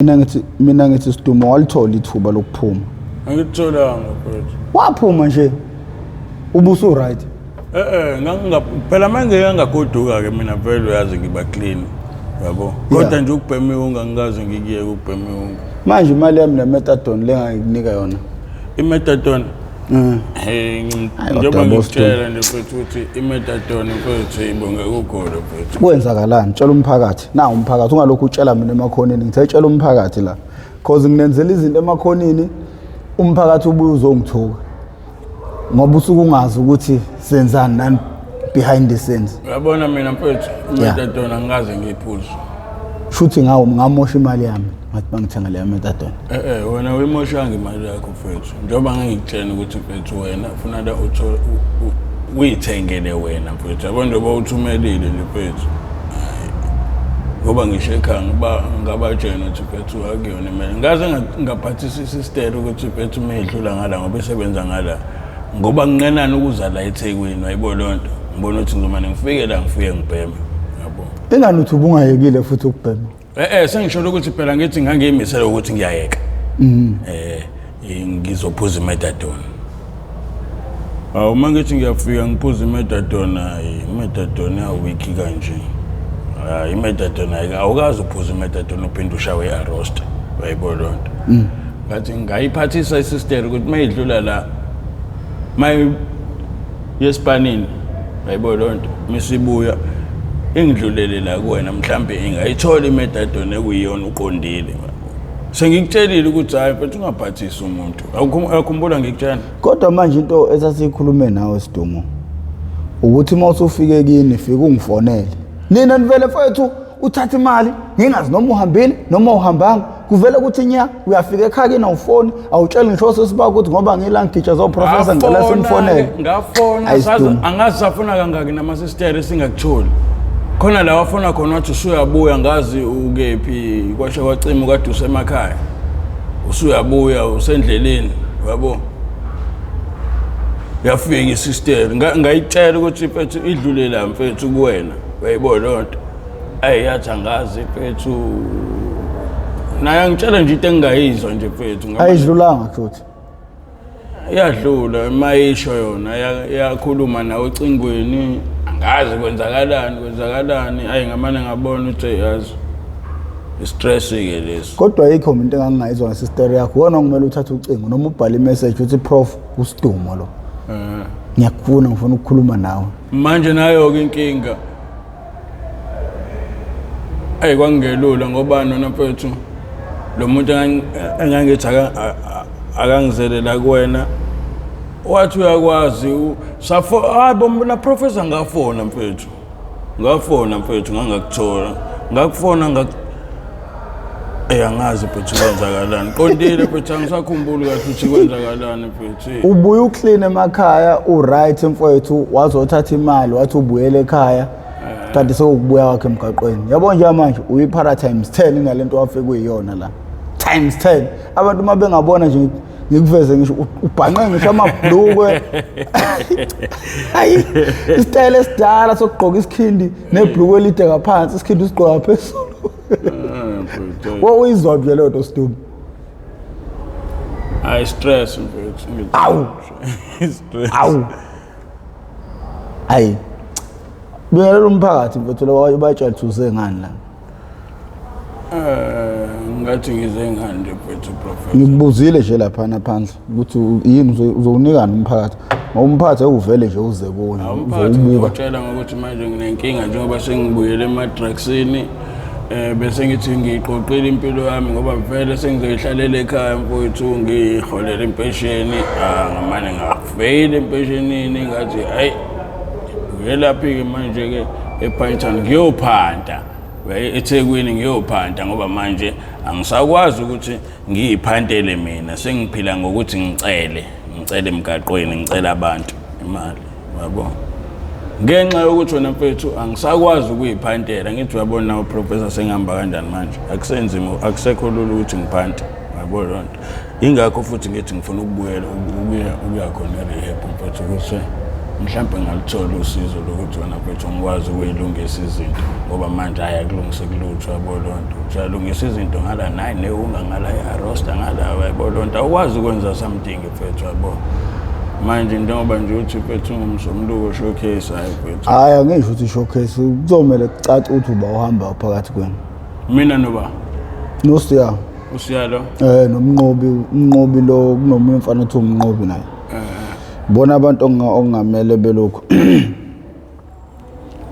Mina ngithi Sidumo walithola ithuba lokuphuma. Angitholanga mfethu. Waphuma nje. Ubuso right. Phela manje ngagoduka ke mina vele uyazi ngiba clean. Yabo. Kodwa nje ukubhema iwunga ngikaze ngikiyeke ukubhema iwunga. Manje imali yami nemetadone lengayinika yona. Imetadone. Njengoba ngikutshela nje mfethu ukuthi imetadone mfethu ibonge ukugolo mfethu. Kwenzakalani? Tshela umphakathi. Na umphakathi ungalokhu utshela mina emakhoneni ngithetshela umphakathi la. Cause nginenzela izinto emakhoneni umphakathi ubuye uzongithuka. Ngoba usuku ungazi ukuthi senzani nani behind the scenes. Uyabona mina mfethu imetadone angikaze ngiyiphuze. Shuthi ngawo ngamosha imali yami. Ngathi bangithenga le metadone. Wena uyimoshanga imali yakho mfethu. Njengoba ngikutshela ukuthi mfethu wena ufuna la uyithengele wena mfethu. Yabo njengoba uthumelile nje mfethu. Ngoba ngisho ekhanga ngabatshena ukuthi mfethu akuyona imali. Ngaze ngaphathisa isistele ukuthi mfethu mehlulela ngala ngoba esebenza ngala. Ngoba nginqenana ukuza la eThekwini wayibo lonto. Ngibona ukuthi ngizomane ngifike la ngifike ngibheme. Yabo. Engani uthi ubungayekile futhi ukubhema. Sengisholo ukuthi phela ngithi ngangiyimisela ukuthi ngiyayeka. Ngizophuza imetadone. Uma ngithi ngiyafika ngiphuza imetadone, imetadone awiki kanje. Imetadone awukazi uphuza imetadone uphinde ushawe arrest. Wayibo lonto. Ngathi ngayiphathisa isistele ukuthi mayidlula la yespanini. Wayibo lonto. Misibuya engidlulele la kuwena mhlambe ingayithola imetadone ekuyiyona uqondile. Sengikutshelile ukuthi hayi mfethu ungaphathisa umuntu. Akukhumbula ngikutshela. Kodwa manje into esasikhulume nawe Sidumo ukuthi mawuthi ufike kini fika ungifonele. Nina nivele mfethu uthatha imali ngingazi noma uhambile noma uhambanga kuvele ukuthi nya uyafika ekhaya kina ufoni awutshela ngisho sesibaka ukuthi ngoba ngila ngigitsha zo professor ngicela simfonele. Ngafona angazi safuna kangaki nama sister singakutholi. Khona la wafona khona wathi usuyabuya ngazi ukephi kwasha kwacima kade usemakhaya. Usuyabuya usendleleni yabo. Yafika isister ngayitshela ukuthi mfethu idlule la mfethu kuwena. Wayibo lonto. Yathi angazi mfethu. Naye ngitshela nje into engayizwa nje mfethu. Ayidlulanga futhi. Yadlula mayisho yona yakhuluma nawe ocingweni. Angazi kwenzakalani ngamane ngabona ukuthi yazi stress ke leso. Kodwa ayikho umuntu engangayizwa ngesister yakho wona ngumele uthathe ucingo noma ubhale imessage uthi prof uSidumo lo. Ngiyakufuna ngifuna ukukhuluma nawe. Manje nayo ke inkinga. Kwangelula ngoba nona mfethu lo muntu engangithi akangizelela kuwena. Wathi uyakwazi bona professor ngafona mfethu. Ngafona mfethu ngangakuthola. Ngakufona angazi mfethu kwenzakalani. Qondile mfethu angisakhumbuli kahle ukuthi kwenzakalani mfethu. Ubuye uclean emakhaya uright mfethu wazothatha imali wathi ubuyele ekhaya. Kanti sekubuya wakhe emgaqweni. Yabo nje manje uyiphara times 10 ngalento wafike kuyiyona la. Times 10. Abantu mabengabona nje ngikuveze ngisho ubhanqe ngisho amabhlukwe. Hayi istyle esidala sokugqoka isikhindi nebhlukwe elide ngaphansi isikhindi usigqoka phezulu. Uyizwa nje lo nto Sidumo. Stress mfethu. Awu. Hayi. Buyela umphakathi mfethu lo wabatshela thuse ngani la. Ngathi ngize ngani nje mfethu professor. Ngikubuzile nje lapha phandle ukuthi yini uzowunikana umphakathi. Ngoba umphakathi uvele nje uze kuwe. Uzobuka. Ngitshela ngokuthi manje nginenkinga njengoba sengibuyele emadragsini. Bese ngithi ngiqoqile impilo yami ngoba vele sengizoyihlalela ekhaya mfowethu ngiholela impesheni. Ngamane ngafeyile impeshenini ngathi hayi uyelaphi manje ke ePython ngiyophanda. eThekwini ngiyophanda ngoba manje angisakwazi ukuthi ngiyiphantele mina sengiphila ngokuthi ngicele emgaqweni ngicela abantu imali yabo ngenxa yokuthi wena mfethu angisakwazi ukuyiphantela ngithi uyabona nawo professor sengihamba kanjani manje akusenzima akusekho lula ukuthi ngiphante yabo lonto ingakho futhi ngithi ngifuna ukubuyela ukuya khona rehab mfethu ukuthi mhlawumbe ngalithola usizo lokuthi wena mfethu ngikwazi ukuyilungisa izinto ngoba manje ayakulungise kulutho yabolonto uyalungisa izinto ngala 9 neunga ngala ya roster ngala yabolonto awukwazi ukwenza something mfethu yabo manje njengoba nje uthi mfethu ngumsomluko showcase hayi mfethu hayi angisho ukuthi showcase kuzomela kucaca ukuthi uba uhamba phakathi kwenu mina noba Nosiya usiyalo nomnqobi lo kunomunye umfana othi umnqobi naye bona abantu ongamele belokho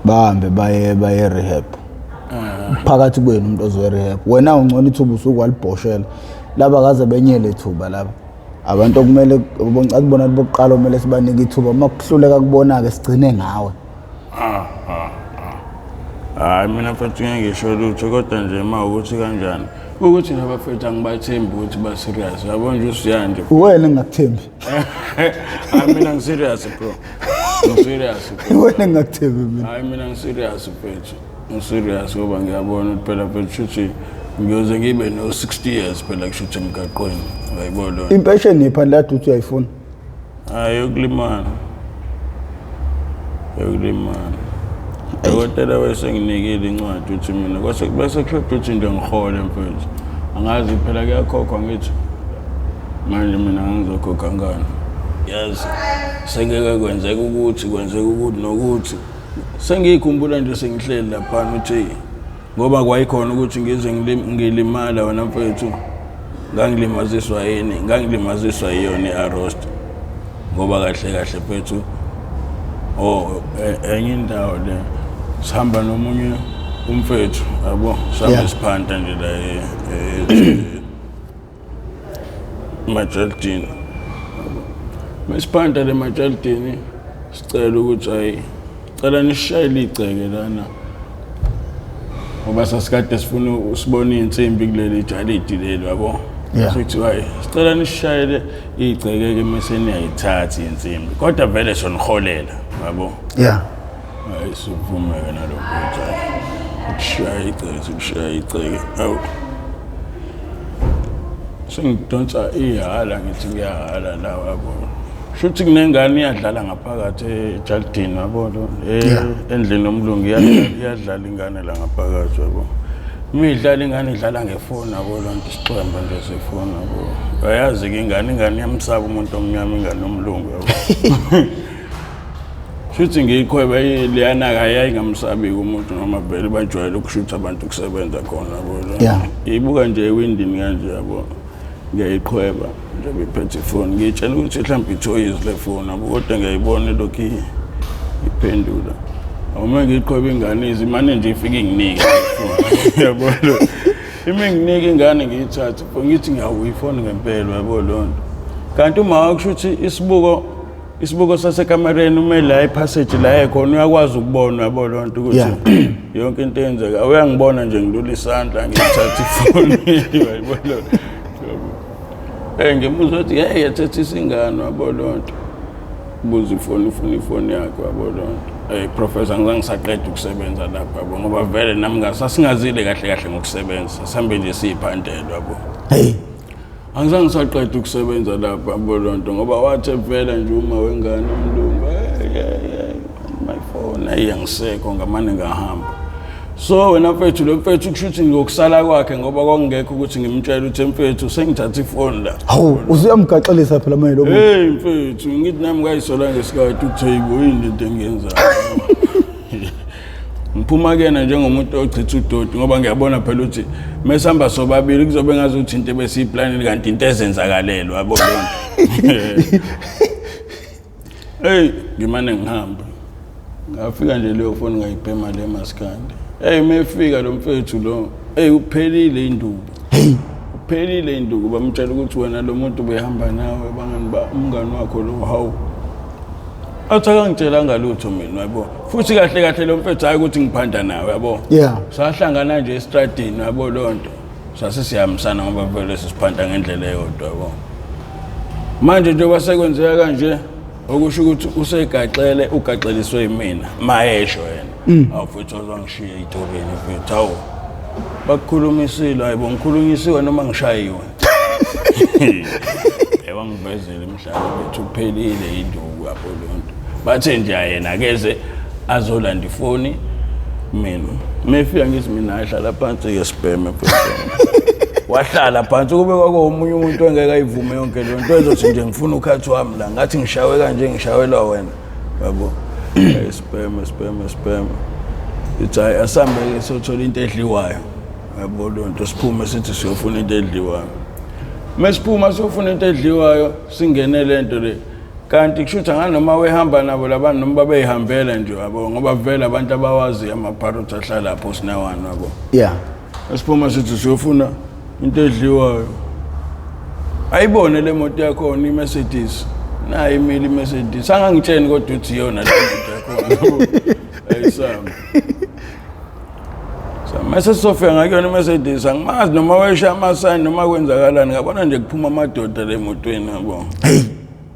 bahambe baye rehab phakathi kwenu umuntu ozoye rehab wena ungcono ithuba usuku walibhoshela laba kaze benyele ithuba laba abantu okumele boncathi bokuqala omele sibanike ithuba makuhluleka kubona ke sigcine ngawe hayi mina mfethu ngisho lutho kodwa nje ukuthi kanjani ukuthi nabafethu angibathembi ukuthi ba serious yabo nje usiyanje wena ngakuthembi hayi mina ngi serious bro serious wena ngakuthembi mina hayi mina ngi serious mfethu serious ngoba ngiyabona ukuthi phela mfethu uthi ngiyoze ngibe no 60 years phela kushuthi emgaqweni uyayibona impatient iphandla uthi uyayifuna hayi yokulimana Dokotela wayenginikile incwadi uthi mina bese kushada uthi nje ngihole mfethu angazi phela kuyakhokhwa ngithi manje mina ngizokhokha ngani yazi sengeke kwenzeka ukuthi nokuthi sengikhumbula nje sengihleli lapha uthi ngoba kwayikhona ukuthi ngize ngilimala wena mfethu ngangilimaziswa yiyona iarrest ngoba kahle mfethu enye indawo le sihamba nomunye umfethu yabo sihamba siphanda nje la Majaldini mesiphanda le Majaldini sicela ukuthi hayi cela nishayele igceke lana ngoba sasikade sifuna usibone insimbi kuleli jalidi leli yabo sithi hayi sicela nishayele igceke ke meseni ayithathi insimbi kodwa vele sonholela yabo hayi sivumeke nalokho ukushaya igceke awu sengidonsa ihala ngithi ngiyahala la yabo shuthi kunengane iyadlala ngaphakathi eJaldini yabo endlini Umlungu iyadlala ingane la ngaphakathi yabo imidlalo ingane idlala ngefoni yabo lonke isixemba nje sefoni yabo bayazi ke ingane yamsaba umuntu omnyama ingane Umlungu yabo shuthi ngiyikhweba leyana kayayi ngamsabi umuntu noma vele bajwayele ukushutha abantu kusebenza khona yabo ibuka nje ewindini kanje yabo ngiyayiqhweba nje bephethe ifoni ngitshela ukuthi mhlawumbe ithoyizi le phone abo kodwa ngiyayibona lokho iphendula uma ngiqhweba ingane izimane nje ifike nginike ifoni yabona nginike ingane ngiyithatha ngithi ngiyawuyifoni ngempela yabo lonto kanti uma wakushuthi isibuko sasekamereni umele la ipassage la ekhona uyakwazi ukubona yabo lonto ukuthi yonke into eyenzeka uyangibona nje ngidlula isandla ngithatha ifoni yayibona ngimuzwa ukuthi yathatha isingano yabolonto buza ifoni yakho yabolonto professor ngisaqeda ukusebenza lapha yabo ngoba vele nami ngasasingazile kahle ngokusebenza sihambe nje siyiphandelo yabo angizange ngisaqeda ukusebenza lapha yabolonto ngoba wathi vele nje uma wengane Umlungu my phone ayangisekho ngamane ngahamba so wena mfethu lo mfethu kushuthi ngokusala kwakhe ngoba kwangekho ukuthi ngimtshela ukuthi mfethu sengithatha ifoni la hawu uziyamgaxelisa phela manje lo muntu mfethu ngithi nami ngayisola ngesikhathi uThebo yini into engiyenzayo ngiphuma kena njengomuntu ochitha udodi ngoba ngiyabona phela ukuthi mesihamba sobabili kuzobe ngazuthi into ebesiyiplanile kanti into ezenzakalelo yabo lonto ngimane ngihamba ngafika nje leyo phone ngayibhema le maskandi mefika lo mfethu lo uphelile induku bamtshela ukuthi wena lo muntu ubehamba nawe umngani wakho lo hawu athi akangitshelanga lutho mina yabo futhi kahle lo mfethu hayi ukuthi ngiphanda nawe yabo sahlangana nje estradini yabo lonto sasisiyamisana ngoba vele sisiphanda ngendlela eyodwa yabo manje nje kwasekwenzeka kanje okusho ukuthi ugaxeliswe yimina mayesho yena awufethu uzangishiya itobeni mfethu hawo bakukhulumisile hayibo ngikhulunyisiwe noma ngishayiwe wangivezela emhlanje bethu uphelile induku apho lonto bathe nje yena keze azolanda ifoni mina mefika ngithi mina ahlala phansi ke spam wahlala phansi kube kwakuomunye umuntu engeke ayivume yonke le nto ezothi nje ngifuna ukhathi wami la ngathi ngishawe kanje ngishawelwa wena yabo spam ithi asambe sothola into edliwayo yabo lo nto siphume sithi siyofuna into edliwayo mesiphuma siyofuna into edliwayo singene le nto le kanti kushuthi nganoma wehamba nabo labantu noma babeyihambela nje yabo ngoba vele abantu abawazi amaparrot ahlala lapho sinawana yabo mesiphuma sithi siyofuna into edliwayo ayibone le moto yakho ni Mercedes nayi imili Mercedes angangitsheni kodwa uthi yona le moto yakho ayisami mase sofika ngakuyona Mercedes angimazi noma wayesha amasayini noma kwenzakalani ngabona nje kuphuma amadoda le motweni yabo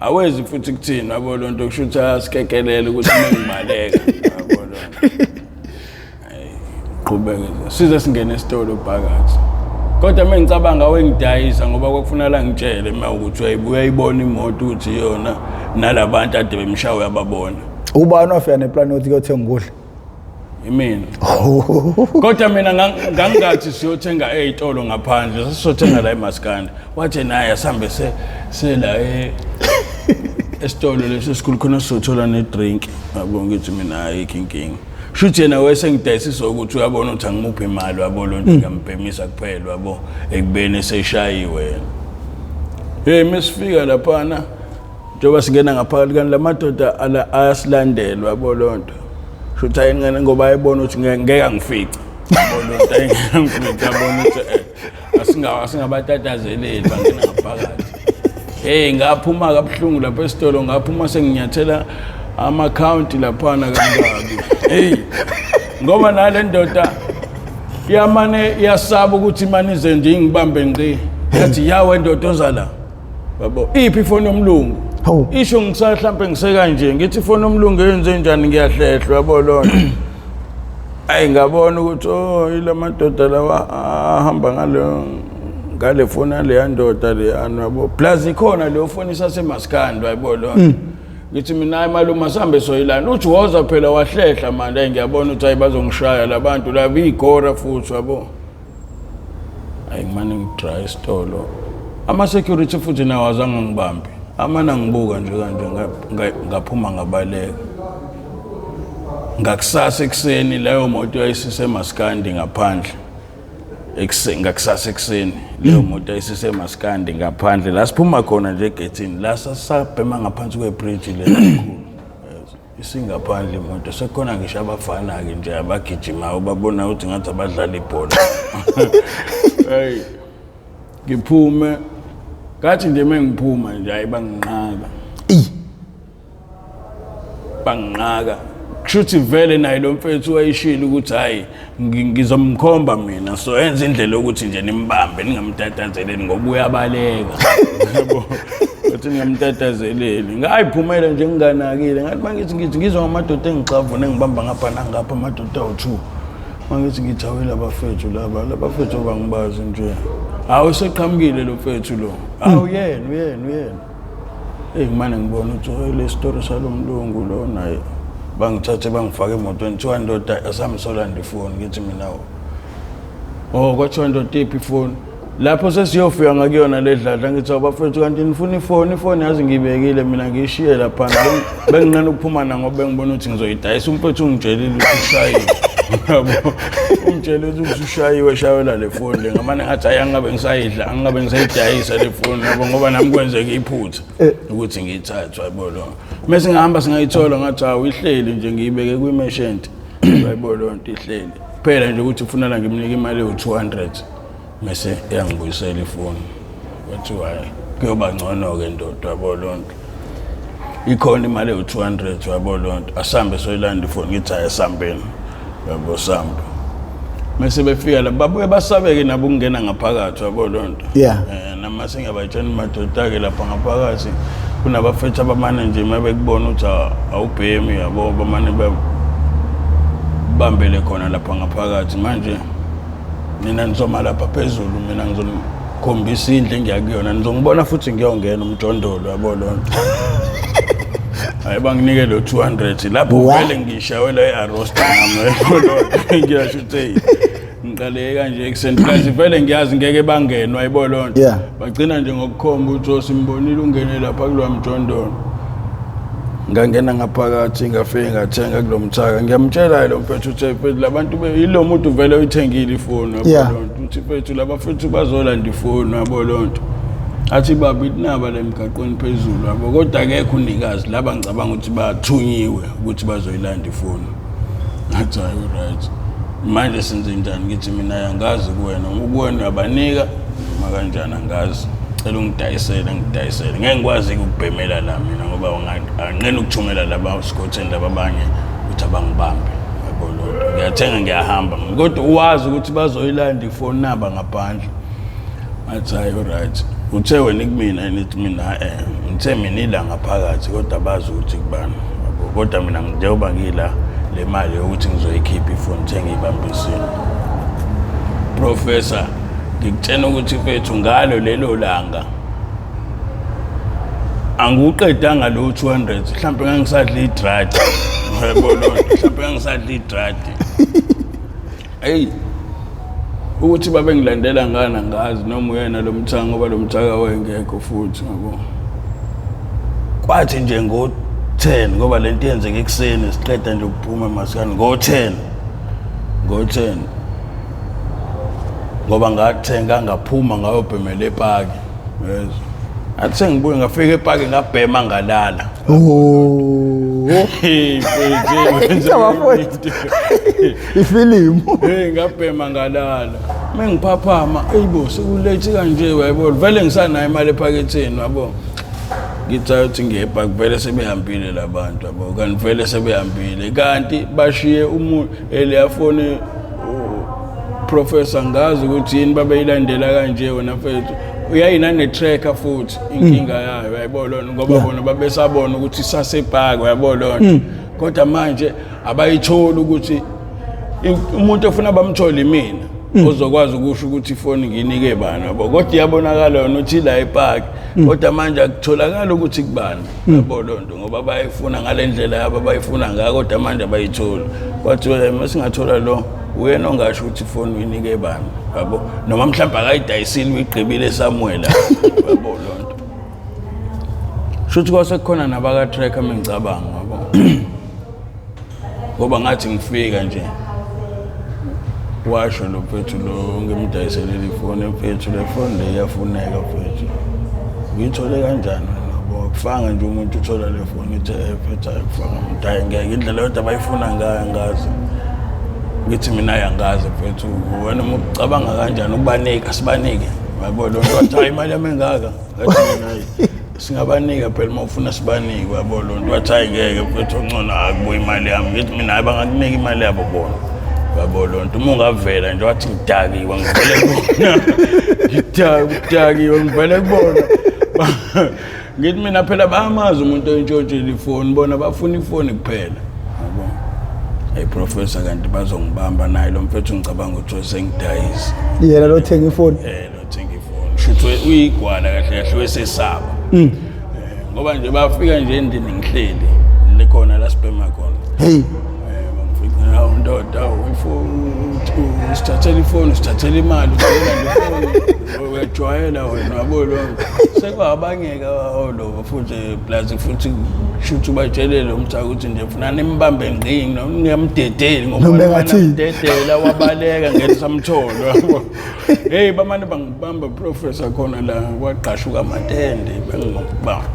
awezi futhi kuthini yabo lo nto kushuthi asikekelele ukuthi mengibaleka yabo lo qhubeke size singene esitolo phakathi kodwa mengicabanga wengidayisa ngoba kwakufuna la ngitshele uma ukuthi uyayibona imoto ukuthi yona nalabantu ade bemshawe ababona ubani ofika neplan yokuthi kuyothenga ukudla imina kodwa mina ngangathi siyothenga ezitolo ngaphandle sisothenga la eMaskandi wathi naye asambe sela esitolo leso school khona sothola ne drink yabo ngithi mina ayikho inkingi shuthi yena wesengidayisisa ukuthi uyabona ukuthi angimuphi imali yabo lo nto ngambhemisa kuphela yabo ekubeni eseshayiwe mesifika lapha njengoba singena ngaphakathi kanti lamadoda ayasilandela yabo lo nto shuthi ayingene ngoba ayibona ukuthi ngeke angifice yabo lo nto ayingangifika yabona ukuthi asingabatatazeleli bangena ngaphakathi ngaphuma kabuhlungu lapha esitolo ngaphuma senginyathela ama-account laphana kangabi ngoba nale ndoda yamane iyasaba ukuthi imani ize nje ingibambe ngqi yathi yawe ndoda ozala yabo iphi ifoni yomlungu isho ngisahla mhlawumbe ngisekanje ngithi ifoni yomlungu yenze njani ngiyahlehlwa yabo lona ngabona ukuthi ile madoda lawa ahamba ngale foni le yandoda le yabo plus ikhona le foni sasemaskandi yabo lona ngithi mina malume asambe soyilana uthi woza phela wahlehla manje ngiyabona ukuthi ayibazongishaya labantu la bigora futhi yabo ngimane ngitry isitolo ama security futhi nawo azange ngibambe amana ngibuka nje kanje ngaphuma ngabaleka ngakusasa ekseni leyo moto yayisisemaskandi ngaphandle ngakusasa ekseni leyo moto yayisisemaskandi ngaphandle la siphuma khona nje egethini la sasabhema ngaphansi kwebridge le kakhulu isingaphandle imoto sekhona ngisho abafana ke nje abagijima ubabona ukuthi ngathi abadlala ibhola ngiphume ngathi nje mengiphuma nje banginqaka kushuthi vele naye lo mfethu wayishila ukuthi hayi ngizomkhomba mina so enza indlela ukuthi nje nimbambe ningamtatazeleli ngoba uyabaleka yabo uthi ningamtatazeleli ngayiphumela nje nginganakile ngathi mangithi ngizwa ngamadoda engixavuna engibamba ngapha nangapha amadoda awu2 mangithi ngithawela abafethu labafethu bangibazi nje hawu seqhamukile lo mfethu lo hawu yena ngimane ngibona ukuthi le story salomlungu lo naye bangithathe bangifake emotweni 200 asamsolanda ifoni ngithi mina kwa 200 iphi ifoni lapho sesiyofika ngakuyona le dladla ngithi abafethu kanti nifuna ifoni yazi ngibekile mina ngishiye lapha benginqana ukuphuma ngoba bengibona ukuthi ngizoyidayisa umfethu ungitshelile ukuthi ushayiwe yabo umtshele ukuthi ushayiwe shawela le foni le ngamane ngathi angabe ngisayidayisa le foni yabo ngoba nami kwenzeke iphutha ukuthi ngiyithathwe yabo lo mase ngihamba singayithola ngathi ihleli nje ngiyibeke kwi-merchant yabo lo nto ihleli phela nje ukuthi ufuna la ngimnika imali ewu200 mase yangibuyisela ifoni wathi hayi kuyoba ngcono ke ndoda yabo lo nto ikhona imali ewu200 yabo lo nto asambe soyilanda ifoni ngithi ayasambeni yabo samba mase befika la babuye basabeke nabo ukungena ngaphakathi yabo lonto nama singabatshani madoda ke lapha ngaphakathi kunabafethu abamane nje mabekubona ukuthi awubhemi yabo bamane bambele khona lapha ngaphakathi manje mina nizoma lapha phezulu mina ngizomkhombisa indle engiyakuyona nizongibona futhi ngiyongena umjondolo yabo lonto hayi banginike lo 200 lapho vele ngishawela iArosta nami ngiyasho ukuthi ngiqale kanje ekseni plus vele ngiyazi ngeke bangenwa ayibo lonto bagcina nje ngokukhomba ukuthi simbonile ungene lapha kulwa mjondolo ngangena ngaphakathi ngafike ngathenga kulomthaka ngiyamtshela lo mfethu uthi labantu yilo muntu vele uyithengile ifoni yabo lonto uthi mfethu labafethu bazolanda ifoni yabo lonto athi baba inaba lemgaqweni phezulu yabo kodwa akekho unikazi laba ngicabanga ukuthi bathunyiwe ukuthi bazoyilanda ifoni athi right manje senze njani ngithi mina yangazi kuwena ukuwena abanika noma kanjani angazi cela ungidayisele ngeke ngikwazi ukubhemela la mina ngoba anqena ukuthumela laba Scotland laba abanye ukuthi abangibambe yabo lo ngiyathenga ngiyahamba kodwa uwazi ukuthi bazoyilanda ifoni naba ngaphandle athi right uthe wena kumina nithi mina ngithe mina ila ngaphakathi kodwa bazi ukuthi kubani yabo kodwa mina ngijoba ngila le mali ukuthi ngizoyikhipha ifoni thengibambisini professor ngikutshena ukuthi mfethu ngalo lelo langa anguqedanga lo 200 mhlawumbe ngangisadla idrati yabo lonto mhlawumbe ngangisadla idrati hey ukuthi babe ngilandela ngana ngazi noma uyena lo mthanga ngoba lo mthaka wengekho futhi yabo kwathi nje ngo 10 ngoba lento yenzeke ekseni siqeda nje ukuphuma emasikani ngo 10 ngoba ngathenga ngaphuma ngayobhemela ePaki yezwa athi ngibuye ngafika ePaki ngabhema ngalala ifilimu ngabhema ngalala mengiphaphama eyibo sekulethi kanje wayibona vele ngisanayo imali ephaketheni yabo ngithi uthi ngePaki vele sebehambile labantu yabo kanti vele sebehambile kanti bashiye umuntu eliyafone professor ngazi ukuthi yini babeyilandela kanje wena mfethu uyayina netracker futhi inkinga yayo uyayibona ngoba bona babesabona ukuthi sasePaki uyayibona kodwa manje abayithola ukuthi umuntu ofuna bamthole mina ozokwazi ukusho ukuthi ifoni nginike bani yabo kodwa iyabonakala yona uthi la ePaki kodwa manje akutholakala ukuthi kubani yabo lonto ngoba bayifuna ngalendlela yabo bayifuna ngako kodwa manje abayithola kwathi masingathola lo uyena ongasho ukuthi ifoni uyinike bani yabo noma mhlawumbe akayidayisile uyigqibile Samuel yabo lonto shuthi kwasekukhona nabaka tracker mengicabanga yabo ngoba ngathi ngifika nje washo lo mfethu lo ngimdayisele ifoni mfethu le phone le iyafuneka mfethu ngithole kanjani ngoba kufanga nje umuntu uthola le phone ithi mfethu ayifanga umdayi ngeke indlela yodwa bayifuna ngayo ngazi ngithi mina yangazi mfethu wena ucabanga kanjani ukubanika sibanike yabona lonto wathi imali yami engaka ngathi mina singabanika phela mawufuna sibanike yabona lonto wathi ngeke mfethu ongcono akubuye imali yami ngithi mina abangakunika imali yabo bona yabo lonto uma ungavela nje wathi ngidakiwe ngivele kubona ngidakiwe ngivele kubona ngithi mina phela bayamazi umuntu oyintshontshile ifoni bona bafuna ifoni kuphela yabo hey professor kanti bazongibamba naye lo mfethu ngicabanga ukuthi sengidayisa yena lo thenga ifoni lo thenga ifoni shuthi uyigwala kahle kahle wesesaba ngoba nje bafika nje endini ngihleli lekhona la sibhema khona hey hawu ndoda usithathela ifoni usithathela imali ucela ifoni uyajwayela wena yabo lonke sekwabangeka lo futhi plus futhi shuthi batshelele umthaka ukuthi nje ufuna nimbambe ngqingi ngiyamdedeli ngoba ngidedela wabaleka ngeke samthola yabo hey bamane bangibamba professor khona la waqashuka amatende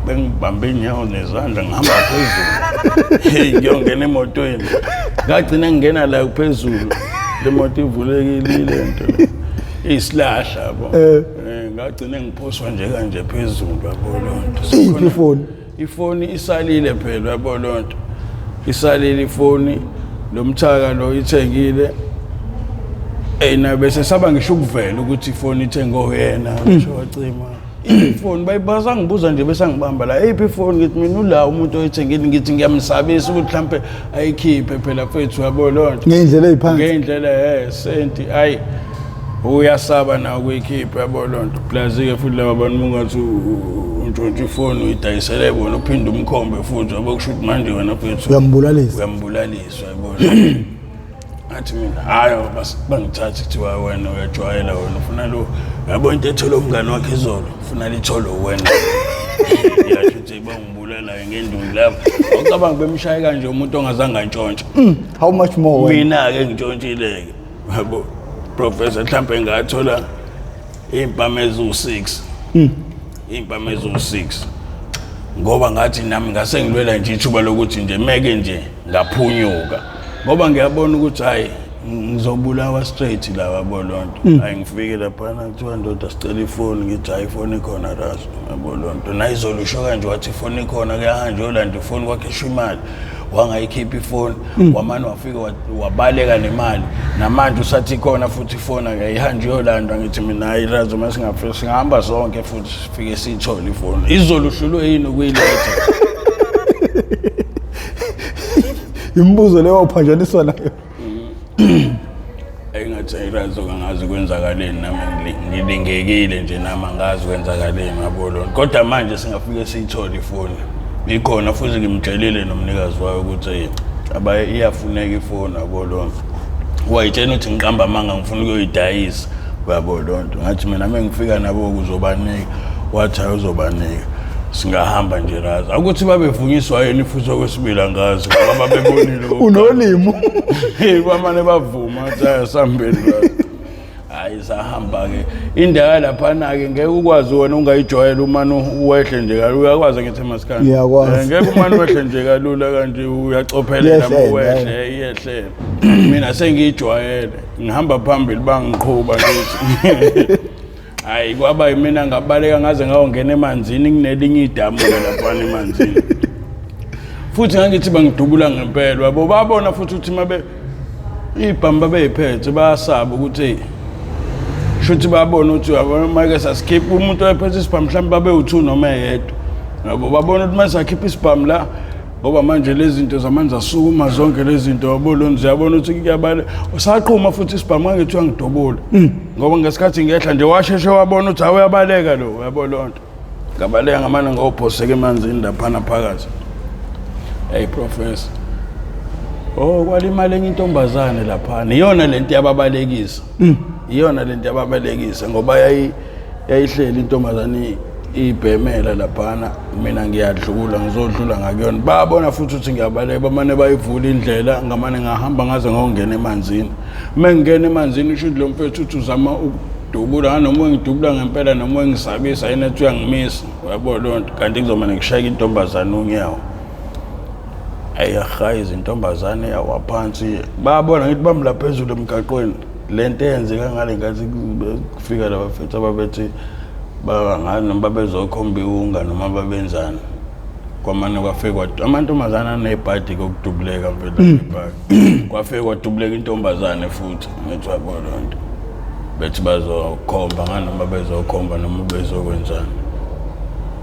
bengibambe inyawo nezandla ngihamba phezulu hey ngiyongena emotweni ngagcina ngingena la phezulu le moto ivulekile lento isilahla yabo ngagcina ngiphoswa nje kanje phezulu yabo lonto ifoni isalile phela yabo lonto isalile ifoni lo mthaka lo ithengile na bese saba ngisho ukuvela ukuthi ifoni ithenge oyena ngisho wacima ifoni bayibaza ngibuza nje bese ngibamba la iphi ifoni ngithi mina ula umuntu oyithengile ngithi ngiyamsabisa ukuthi mhlambe ayikhiphe phela mfethu yabo lonto ngendlela eziphansi ngendlela senti ayi uyasaba na ukuyikhipha yabo lonto plus ke futhi laba bantu ungathi untshontsha ifoni uyidayisele bona uphinde umkhombe futhi abakusho ukuthi manje wena mfethu uyambulalisa yabona athi mina hayi bangithatha kuthiwa wena uyajwayela wena ufuna lo yabo into ethola umngane wakhe izolo ufuna litholo wena yasho ukuthi bangibulala ngenduni lapha awucabanga bemshaye kanje umuntu ongazange antshontshe how much more mina ke ngitshontshileke yabo professor mhlambe ngathola impama ezu6 impama ezu6 ngoba ngathi nami ngase ngilwela nje ithuba lokuthi nje meke nje ngaphunyuka ngoba ngiyabona ukuthi hayi ngizobulawa straight la wabolonto hayi ngifike lapha kuthiwa ndoda sicela ifoni ngithi hayi ifoni ikhona raso wabolonto nayizolo usho kanje wathi ifoni ikhona kuyahanje yolanda ifoni kwakhe imali wangayikhipha ifoni wamane wafika wabaleka nemali namanje usathi ikhona futhi ifoni akayihanje yolanda ngithi mina hayi razo masingafika singahamba sonke futhi sifike siyithola ifoni izolo uhlulwe yini ukuyiletha imbuzo leyo uphanjaniswa nayo engathi irazo kangazi kwenzakaleni nami ngilingekile nje nami angazi kwenzakaleni ngabolona kodwa manje singafike siyithola ifoni ikhona futhi ngimtshelile nomnikazi wayo ukuthi iyafuneka ifoni abolona wayitshena ukuthi ngiqamba amanga ngifuna ukuyoyidayisa uyabolona ngathi mina mengifika nabo kuzobanika wathi ayozobanika singahamba nje razi akuthi babevunyiswa yini futhi okwesibili angazi ngoba bebonile unolimo kwamane bavuma athi sambeni razi hayi sahamba ke indawo lapha na ke ngeke ukwazi wena ungayijwayela umane uwehle nje kalula uyakwazi ngithi masikani ngeke umane wehle nje kalula kanje uyacophelela uwehle iyehle mina sengijwayele ngihamba phambili bangiqhuba ngithi hayi kwaba mina ngabaleka ngaze ngawongena emanzini kunelinye idamu lapha emanzini futhi ngangithi bangidubula ngempela yabo babona futhi ukuthi mabe ibhamba beyiphethe bayasaba ukuthi shuthi babona ukuthi yabo make saskip umuntu oyephethe isibhamu mhlawumbe babe u2 noma yedwa yabo babona ukuthi mase akhipha isibhamu la ngoba manje lezi zinto zamanje asukuma zonke lezi zinto wabolona ziyabona ukuthi kuyabale usaqhuma futhi isibhamu ngithiwa ngidobula ngoba ngesikhathi ngehla nje washeshe wabona ukuthi awuyabaleka lo yabolona ngabaleka ngamane ngophoseke emanzini lapha phakathi hey professor kwalimali enye intombazane lapha iyona lento yababalekisa iyona lento yababalekisa ngoba yayihleli intombazane ibhemela laphana mina ngiyadlula ngizodlula ngakuyona babona futhi ukuthi ngiyabaleka bamane bayivula indlela ngamane ngahamba ngaze ngongena emanzini mengena emanzini usho lo mfethu uthi uzama ukudubula noma ngidubula ngempela noma ngisabisa yena ethi uyangimisa yabo lonto kanti kuzomane ngishayeka intombazane unyawo ayahayi izintombazane yawaphansi babona ngithi bamla phezulu emgaqweni lento eyenzeka ngale ngathi kufika laba mfethu ababethi bangani noma bezokhomba iwunga noma babenzana kwamane kwafekwa amantombazana anebhadi kokudubuleka mfethu ibhadi kwafekwa kwadubuleka intombazane futhi ngithi wabolonto bethi bazokhomba ngani noma bezokhomba noma bezokwenzana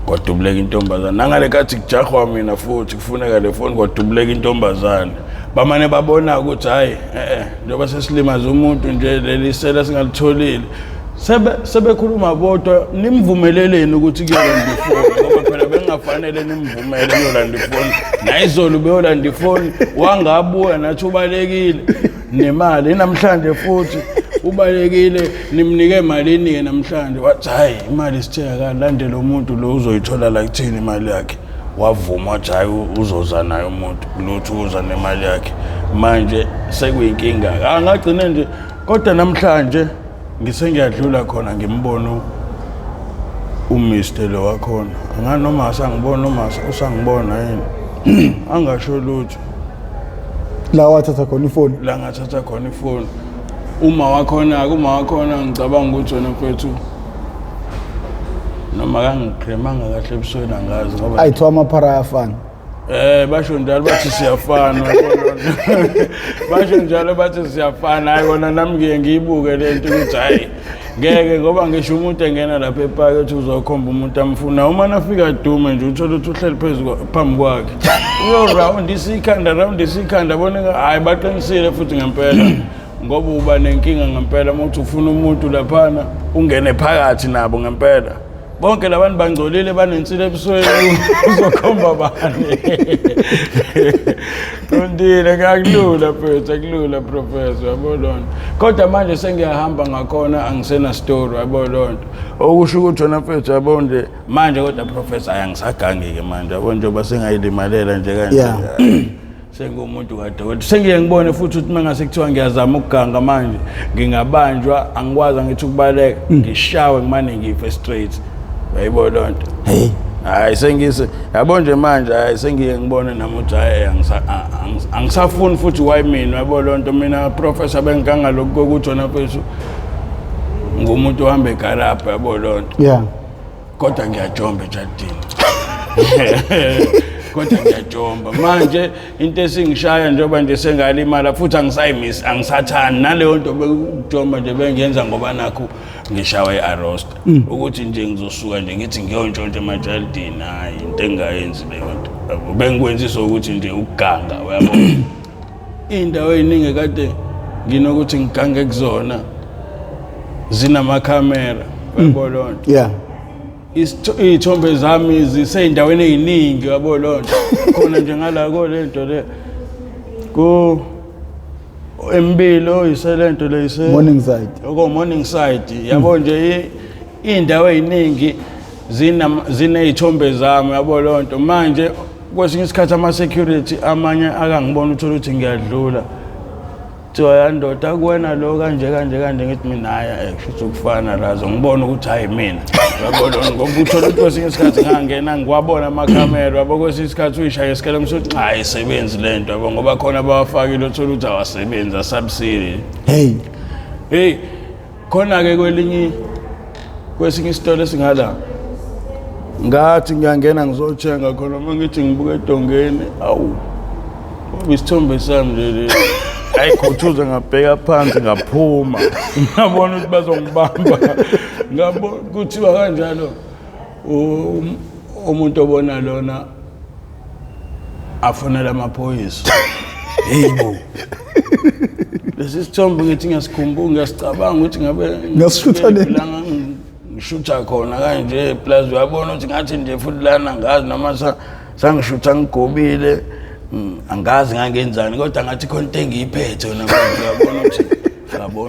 kwadubuleka intombazane nangale kathi kujahwa mina futhi kufuneka le phone kwadubuleka intombazane bamane babona ukuthi hayi njengoba sesilimaza umuntu nje lelisela singalitholile sebekhuluma bodwa nimvumeleleni ukuthi kuyolanda ifoni ngoba phela bengafanele nimvumele kuyolanda ifoni nayizolo beyolanda ifoni wangabuya nathi ubalekile nemali namhlanje futhi ubalekile nimnike malini ke namhlanje wathi hayi imali sitheka kalandela umuntu lo uzoyithola la kuthini imali yakhe wavuma wathi hayi uzoza nayo umuntu lutho uza nemali yakhe manje sekuyinkinga angagcina nje kodwa namhlanje ngisengiyadlula khona ngimbono uMr lo wakhona nganoma asangibona noma usangibona yini angasho lutho la wathatha khona ifoni la ngathatha khona ifoni uma wakhona ngicabanga ukuthi wena mfethu noma kangikremanga kahle ebusweni angazi ngoba ayithiwa amaphara ayafana basho njalo bathi siyafana basho njalo bathi siyafana hayi kona nami ngiye ngiyibuke lento ukuthi hayi ngeke ngoba ngisho umuntu engena lapha epark ethi uzokhomba umuntu amfuna uma nafika dume nje uthola ukuthi uhleli phezulu phambi kwakhe uyo round isikhanda boneka hayi baqinisile futhi ngempela ngoba uba nenkinga ngempela uma uthi ufuna umuntu laphana ungene phakathi nabo ngempela bonke labantu bangcolile banensile ebusweni uzokhomba bani Kundile kakulula mfethu akulula professor yabona kodwa manje sengiyahamba ngakhona angisena story yabona okusho ukuthi wena mfethu yabonde manje kodwa professor ayangisagangi ke manje yabona njengoba sengayilimalela nje kanje sengumuntu kadokotela sengiye ngibone futhi ukuthi mangase kuthiwa ngiyazama ukuganga manje ngingabanjwa angikwazi ngithi ukubaleka ngishawe ngimane ngife straight yayibona lonto hayi sengise yabo nje manje hayi sengiye ngibone namuthi hayi angisafuni futhi why mina yabona lonto mina professor bengiganga lokho ukuthi wona mfethu ngumuntu ohamba egarapha yabona lonto kodwa ngiyajomba ejadini kodwa ngiyajomba manje into esingishaya njengoba nje sengalimala futhi angisayimisi angisathani naleyo nto bekujomba nje bengiyenza ngoba nakho ngishawa earrest ukuthi nje ngizosuka nje ngithi ngiyontshontshwa emajalidini hayi into engayenzi leyo nto bengikwenzisa ukuthi nje ukuganga uyabona indawo eziningi kade nginokuthi ngigange kuzona zinamakhamera uyabona lonto izithombe zami ziseyindaweni eziningi yabo lonto khona nje ngala ko lento le ku Empilo iselento leyise morning side oko morning side yabo nje indawo eziningi zinezithombe zami yabo lonto manje kwesinye isikhathi ama security amanye akangibona uthola ukuthi ngiyadlula Thiwa ndoda kuwena lo kanje ngithi mina haya kusho ukufana lazo ngibona ukuthi hayi mina yabona ngoba uthola ukuthi kwesinye isikhathi ngangena ngiwabona amakhamera yabo kwesinye isikhathi uyishaya isikele msuthi hayi isebenzi lento yabo ngoba khona abawafakile uthola ukuthi awasebenzi asubsidi hey khona ke kwesinye isitolo singala ngathi ngiyangena ngizothenga khona mangithi ngibuka edongeni awu isithombe sami nje ayikhuthuza ngabheka phansi ngaphuma ngabona ukuthi bazongibamba ngabona kuthiwa kanjalo umuntu obona lona afonela amaphoyisa yebo lesi sithombe ngithi ngiyasikhumbula ngiyasicabanga ukuthi ngabe ngasishutha ngishutha khona kanje plus uyabona ukuthi ngathi nje futhi lana ngazi noma sangishutha ngigobile angazi ngangenzani kodwa ngathi khonto engiyiphethe wena ngiyabona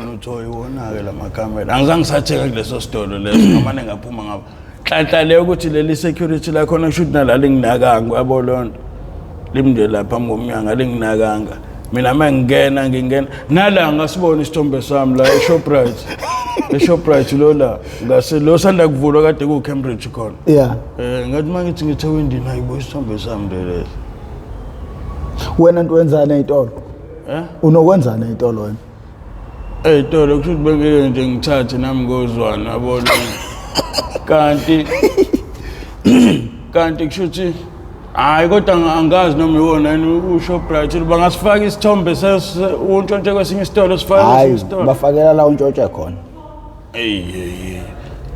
ukuthi oyibona-ke la makamera angizange ngisatheka kuleso sitolo leso noma nengaphuma ngabo hlanhla leyo ukuthi leli security la khona kusho ukuthi nala linginakanga uyabo lonto limnde lapha phambi komnyango linginakanga mina mangingena nala ngasibona isithombe sami la eShoprite lo la ngase lo sanda kuvulwa kade ku Cambridge khona ngathi mangithi ngithe wendini hayibo isithombe sami lesi wena nto wenzana ezitolo unokwenzana ezitolo wena ezitolo kusho ukuthi bengeke nje ngithathe nami ngozwana yabona kanti kusho ukuthi hayi kodwa angazi noma iwona yini uShoprite bangasifaka isithombe untshontshe kwesinye isitolo sifaka isitolo bafakela la untshontshe khona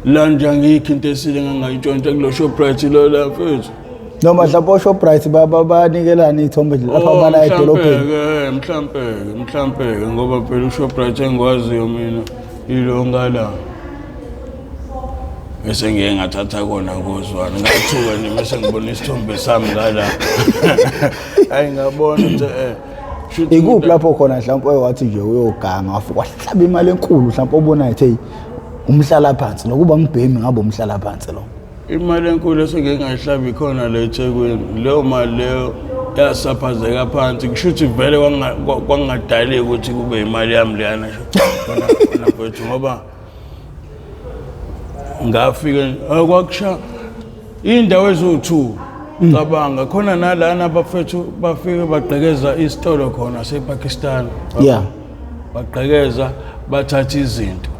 la nje angikho into esile ngangayitshontsha kulo Shoprite lo la mfethu noma mhlawumbe uShoprite babanikelana izithombe lapha bala edolobheni mhlambe ngoba phela uShoprite engikwaziyo mina ilo ngala bese ngiye ngathatha kona ngozwana ngathuka nje bese ngibona isithombe sami ngala hayi ngabona ukuthi ikuphi lapho khona mhlawumbe wathi nje uyoganga wafika wahlaba imali enkulu mhlawumbe obona ethi umhlala phansi nokuba ngibhemi ngabe umhlala phansi lo imali enkulu esengeke ngayihlabi khona la eThekwini leyo mali leyo yasaphazeka phansi kusho ukuthi vele kwangingadali ukuthi kube imali yami leyana khona mfethu ngoba ngafika kwakusha indawo ezo2 cabanga khona nalana abafethu bafike bagqekeza isitolo khona sePakistan bagqekeza bathatha izinto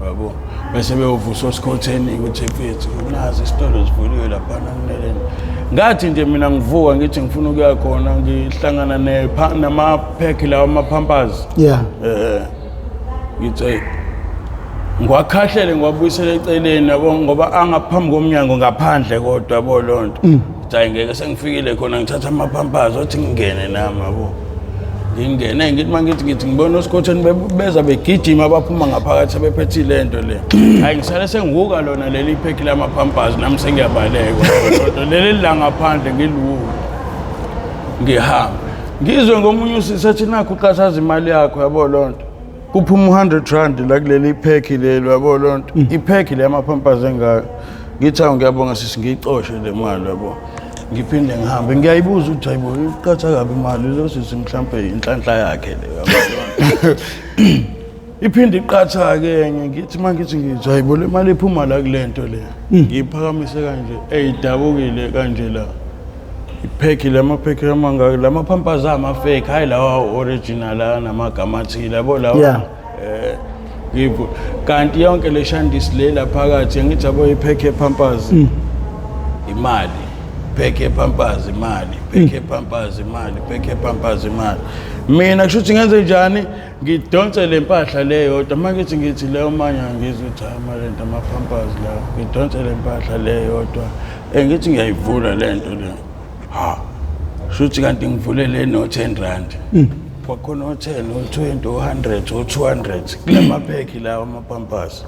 yabo bese beyovusa osikhotheni ukuthi mfethu nazi isitolo sivuliwe lapha nangeleni ngathi nje mina ngivuka ngithi ngifuna ukuya khona ngihlangana nama-pack lawa ama-pampers ngithi ngiwakhahlele ngiwabuyisela eceleni yabo ngoba angaphambi komnyango ngaphandle kodwa yabo lonto hayi ngeke sengifikile khona ngithatha ama-pampers othi ngingene nami yabo ngingene ngithi mangithi ngibona uScotten beza begijima abaphuma ngaphakathi bephethe lento le hayi ngisale sengihuka lona leli pheki lamaPampers nami sengiyabaleka kodwa leli la ngaphandle ngiluku ngihamba ngizwe ngomunye usisethi nakho uqashaza imali yakho yabo lonto kuphuma 100 rand la kuleli pheki lelo yabo lonto ipheki le yamaPampers engaka ngithi ngiyabonga sisi ngiyicoshe le mali yabo ngiphinde ngihambe ngiyayibuza ukuthi hayibo iqatha kabi imali lo sisi mhlambe inhlanhla yakhe le yabo iphinde iqatha ke ngithi mangithi hayibo le mali iphuma la kulento le ngiphakamise kanje eyidabukile kanje la ipheki lamapheki amangaka lamaPampers amafake hayi lawa original namagama athile yabo lawa ngivu kanti yonke le shandisi lela phakathi ngithi yabo ipheki ePampers imali pheki ePampers imali pheki ePampers imali pheki ePampers imali mina kusho ukuthi ngenze njani ngidonse le mpahla leyo kodwa mangithi ngithi leyo manya ngizwe ukuthi imali ento amaPampers la ngidonse le mpahla leyo kodwa ngithi ngiyayivula lento le shuthi kanti ngivulele no 10 rand kwakhona o 10 o 20 o 100 o 200 kulamapheki lawa amaPampers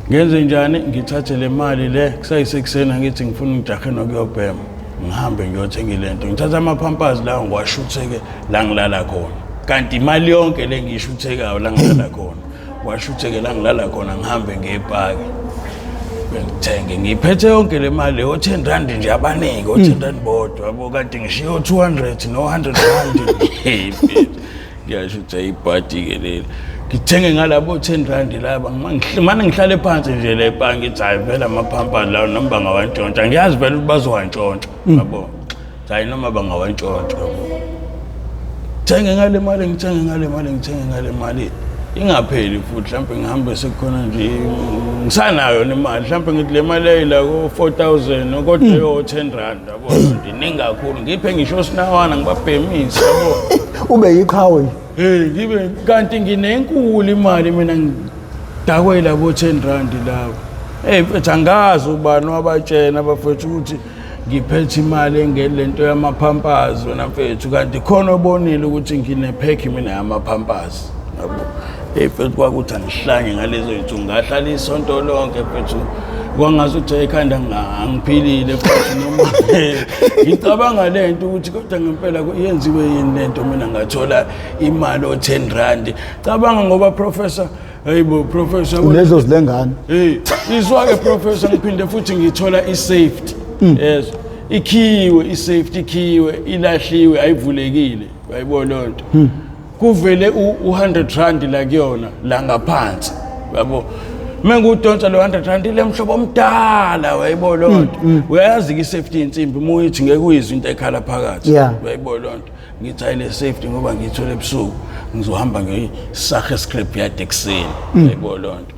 ngenze njani ngithathe le mali le kusayisekusena ngithi ngifuna ngijahe nokuyobhema ngihambe ngiyothenga lento ngithatha amaPampers lawo ngiwashutheke la ngilala khona kanti imali yonke le ngishuthekayo la ngilala khona washutheke la ngilala khona ngihambe ngiyepaki ngithenge ngiphethe yonke le mali o 10 rand nje abaningi o 10 rand bodwa yabo kanti ngishiyo 200 no 100 rand ngiyasho ukuthi ipati ke leli ngithenge ngalabo 10 rand laba manje ngihlale phansi nje le bhanki ngithi hayi vela amaPampers lawo noma bangawantshontsha ngiyazi vele ukuthi bazowantshontsha yabo hayi noma bangawantshontsha thenge ngale mali ngithenge ngale mali ingapheli futhi mhlawumbe ngihambe sekukhona nje ngisanayo nemali mhlawumbe ngithi le mali ayila ko 4000 kodwa yo 10 rand yabo ndiningi kakhulu ngiphe ngisho sinawana ngibabhemisa yabo ube yiqhawe ngibe kanti nginenkulu imali mina ngidakwe labo 10 rand lawo mfethu angazi ubani wabatshena bafethu ukuthi ngiphethe imali engelento yamaPampers wena mfethu kanti khona obonile ukuthi nginepheki mina yamaPampers yabo mfethu kwakuthi angihlanye ngalezo zinto ngahlala isonto lonke mfethu kwangazi ukuthi ekhanda angiphilile futhi noma ngicabanga lento ukuthi kodwa ngempela yenziwe yini lento mina ngathola imali o 10 rand cabanga ngoba professor hayibo professor lezo zilengane izwa ke professor ngiphinde futhi ngithola isafety yes ikhiwe isafety ikhiwe ilahliwe ayivulekile bayibona lonto kuvele u100 rand la kuyona la ngaphansi yabo mengudonsa lo 100 rand le mhlobo omdala wayibona lonto uyazi ke safety insimbi muyithi ngeke uyizwe into ekhala phakathi wayibona lonto ngithi ayile safety ngoba ngithola ebusuku ngizohamba ngesahe script ya Dexin wayibona lonto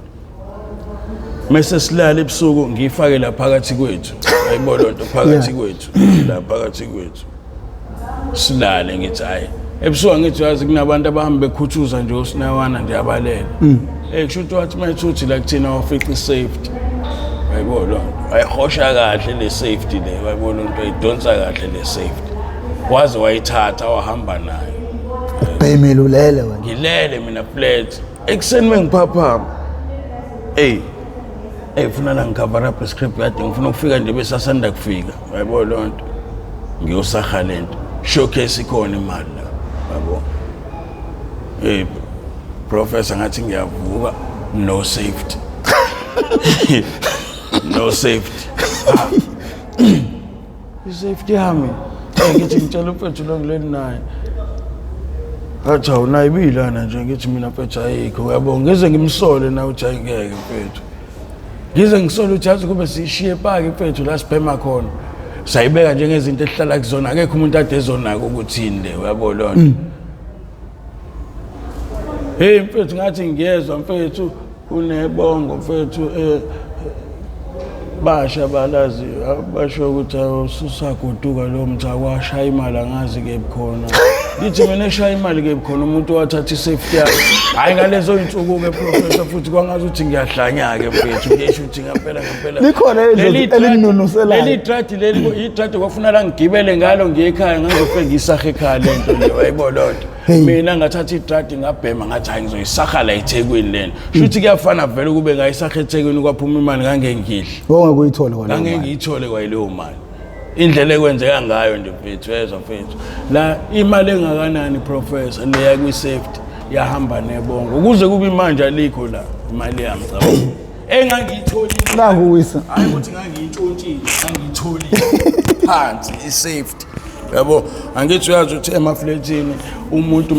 mase silala ebusuku ngifake la phakathi kwethu wayibona lonto phakathi kwethu la phakathi kwethu silale ngithi hayi ebusuku ngithi yazi kunabantu abahambe bekhuthuza nje osinawana nje abalela kusho ukuthi wathi mayithuthi la kuthina wafica isafety wayibona lonto ayihosha kahle le safety le wayibona lonto ayidonsa kahle le safety waze wayithatha wahamba nayo ubhemile ulele wena ngilele mina flat ekuseni mengiphaphama funa la ngicover up script kade ngifuna ukufika nje besasanda kufika wayibona lonto ngiyosaha lento showcase ikhona imali la yabo professor ngathi ngiyavuka no safety no safety isafety yami ngithi ngitshela mfethu lo ngileni naye athi awunayibilana nje ngithi mina mfethu ayikho uyabona ngize ngimsole na uthi ayingeke mfethu ngize ngisole uthi yazi kube sishiye paki mfethu la sibhema khona sayibeka njengezinto ehlala kuzona akekho umuntu ade ezonaka ukuthini le uyabona lonto mfethu ngathi ngiyezwa mfethu unebongo mfethu basha balazi basho ukuthi ususaguduka lo mtha kwashaya imali angazi ke bukhona ngithi mina eshaya imali ke khona umuntu wathatha isafety yakhe hayi ngalezo insuku ke professor futhi kwangazi ukuthi ngiyahlanya ke mfethu ngisho ukuthi ngempela likhona elinunuselayo leli trade kwafuna la ngigibele ngalo ngiye ekhaya ngangofike ngisahe ekhaya lento le wayibolonto mina ngathatha itrade ngabhema ngathi hayi ngizoyisaha la eThekwini lena shuthi kuyafana vele kube ngayisaha eThekwini kwaphuma imali ngangengidli ngokuyithola kwalo ngangengiyithole kwaleyo mali indlela ekwenzeka ngayo nje mfethu yezwa mfethu la imali engakanani professor leya kwi safety yahamba nebongo ukuze kube manje alikho la imali yami cha engangiyitholi nanguwisa hayi ukuthi ngangiyintshontshile ngangiyitholi phansi isafety yabo angithi uyazi ukuthi emafletini umuntu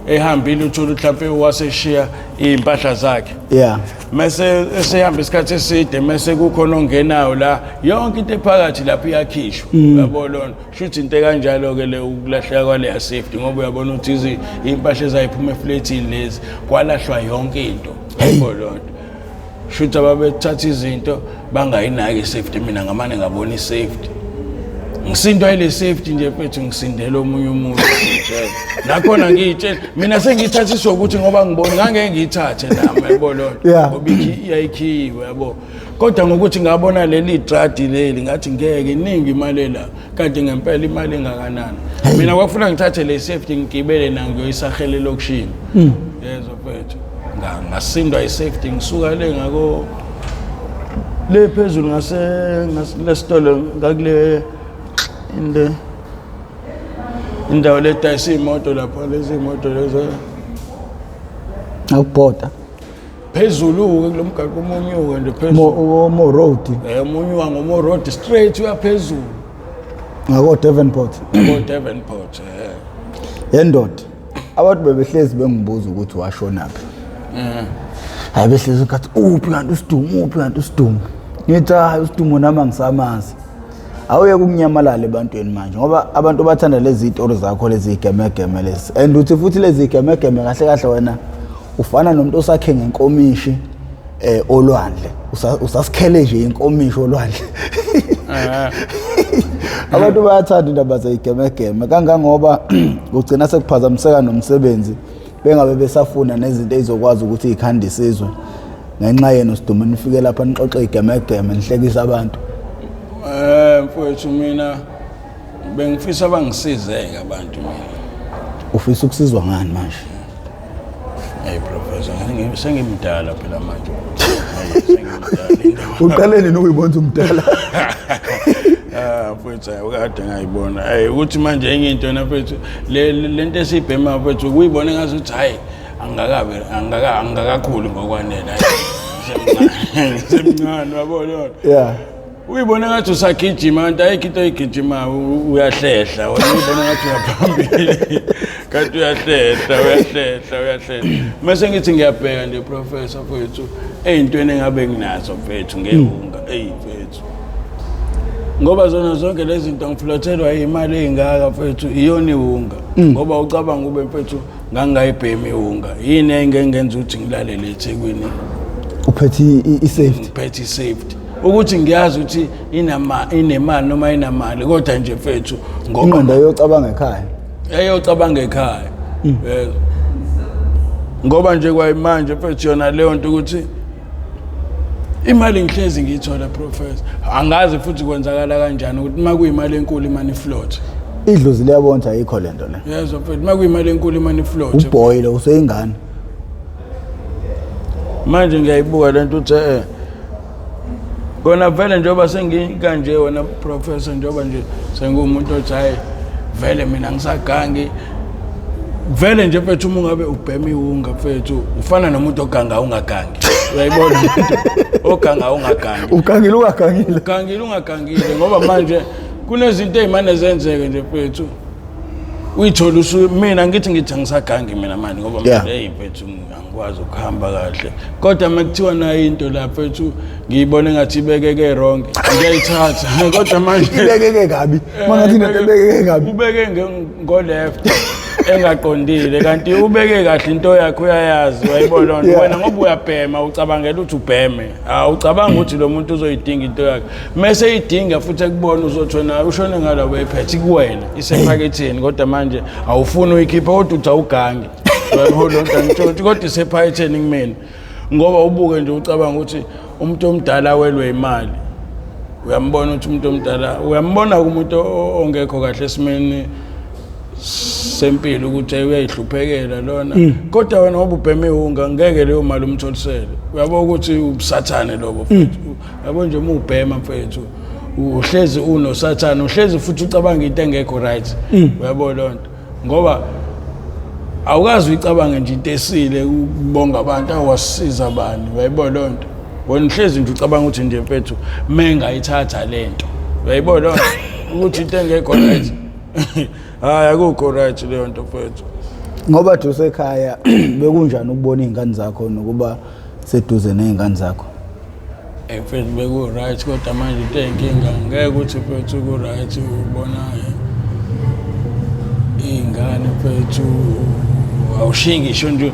ehambile uthola mhlawumbe waseshiya impahla zakhe mase esehamba isikhathi eside mase kukhona ongenayo la yonke into ephakathi lapha iyakhishwa yabo lona shuthi into kanjalo ke le ukulahleka kwale safety ngoba uyabona ukuthi impahla ezayiphuma efletini lezi kwalahlwa yonke into yabo lona shuthi ababethatha izinto bangayinaki isafety mina ngamane ngabona isafety ngisindwa ile safety nje mfethu ngisindela omunye umuntu nakhona ngiyitshela mina sengithathiswa ukuthi ngoba ngibona ngangeke ngiyithathe nami yabona ngoba iyayikhiwe yabo kodwa ngokuthi ngabona leli trade leli ngathi ngeke iningi imali la kanti ngempela imali engakanani mina kwafuna ngithathe le safety ngigibele na ngiyoyisahele lokushini yezwa mfethu ngasindwa isafety ngisuka le ngako le phezulu ngasitolo ngakule indawo letayisa imoto lapha lezi imoto lezo akubhoda phezulu kulomgaqo omunyuka nje phezulu mo road omunyuka ngomo road straight uyaphezulu ngako Devonport yendoda abantu bebehlezi bengibuza ukuthi washonaphi hayi behlezi ukuthi uphi kanti usidumo ngithi hayi usidumo nami ngisamazi awuye kunyamalala ebantwini manje ngoba abantu bathanda lezi zitori zakho lezi igemegeme lezi and uthi futhi lezi igemegeme kahle kahle wena ufana nomuntu osakhe ngenkomishi olwandle usasikhele nje inkomishi olwandle abantu bayathanda indaba zeyigemegeme kangangoba ugcina sekuphazamiseka nomsebenzi bengabe besafuna nezinto ezokwazi ukuthi ikhandisizwe ngenxa yenu sidumo nifike lapha nixoxe igemegeme nihlekisa abantu mfowethu mina bengifisa bangisizeke abantu mina ufisa ukusizwa ngani manje hey professor sengimdala phela manje sengimdala uqaleni nokuyibona umdala mfowethu ukade ngayibona ukuthi manje enye into na mfowethu lento esibhema mfowethu ukuyibona ngathi uthi hayi angakakhulu ngokwanele semncane wabona uyibona ngathi usagijima kanti ayikho into oyigijima uyahlehla uyibona ngathi uyaphambili kanti uyahlehla mase ngithi ngiyabheka nje professor mfethu eyintweni engabe nginazo mfethu ngehunga mfethu ngoba zona zonke lezi zinto ngiflothelwa imali eyingaka mfethu iyona ihunga ngoba ucabanga ube mfethu ngangayibhemi ihunga yini engengenza ukuthi ngilalele eThekwini uphethe isafety uphethe isafety ukuthi ngiyazi ukuthi inemali noma inamali kodwa nje mfethu ngoba yocabanga ekhaya eyocabanga ekhaya ngoba nje kwayimanje mfethu yona leyo nto ukuthi imali ngihlezi ngiyithola professor angazi futhi kwenzakala kanjani ukuthi makuyimali enkulu imani float idlozi liyabonza ayikho lento le yezwa mfethu makuyimali enkulu imani float uboy lo useyingane manje ngiyayibuka lento uthi kona vele njengoba sengikanje wena professor njengoba nje sengumuntu othi hayi vele mina ngisagangi vele nje mfethu uma ngabe ubhema ihunga mfethu ufana nomuntu oganga ungagangi uyayibona oganga ungagangi ugangile ungagangile ngoba manje kunezinto ezimane zenzeke nje mfethu uyithola mina ngithi angisagangi mina manje ngoba manje mfethu angikwazi ukuhamba kahle kodwa makuthiwa nayo into lapha mfethu ngiyibone ngathi ibekeke wrong ngiyayithatha kodwa manje ibekeke kabi mangathi into ebekeke kabi ubeke ngo left engaqondile kanti ubeke kahle into yakho uyayazi wayibona wena ngoba uyabhema ucabangela ukuthi ubheme ucabanga ukuthi lo muntu uzoyidinga into yakhe mase idinga futhi ekubona uzothona ushone ngala wephethe kuwena isephaketheni kodwa manje awufuni uyikhipha kodwa uthi awugangi uyabona ngitshontsha kodwa isephaketheni kumina ngoba ubuke nje ucabanga ukuthi umuntu omdala welwe imali uyambona ukuthi umuntu omdala uyambona umuntu ongekho kahle esimeni sempilo ukuthi uyayihluphekela lona kodwa wena ngoba ubheme ihunga ngeke leyo mali umtholisele uyabona ukuthi ubusathane lobo futhi yabo nje uma ubhema mfethu uhlezi unosathane uhlezi futhi ucabanga into engekho right uyabona lonto ngoba awukazi uyicabange nje into esile ukubonga abantu awasiza abantu uyayibona lonto wena uhlezi nje ucabanga ukuthi nje mfethu mengayithatha lento uyayibona lonto ukuthi into engekho right hayi akukho right leyo nto mfethu ngoba dusekhaya bekunjani ukubona izingane zakho nokuba seduze nezingane zakho mfethu beku right kodwa manje into enkinga ngeke ukuthi mfethu ku right ubona izingane mfethu awushingi ngisho nje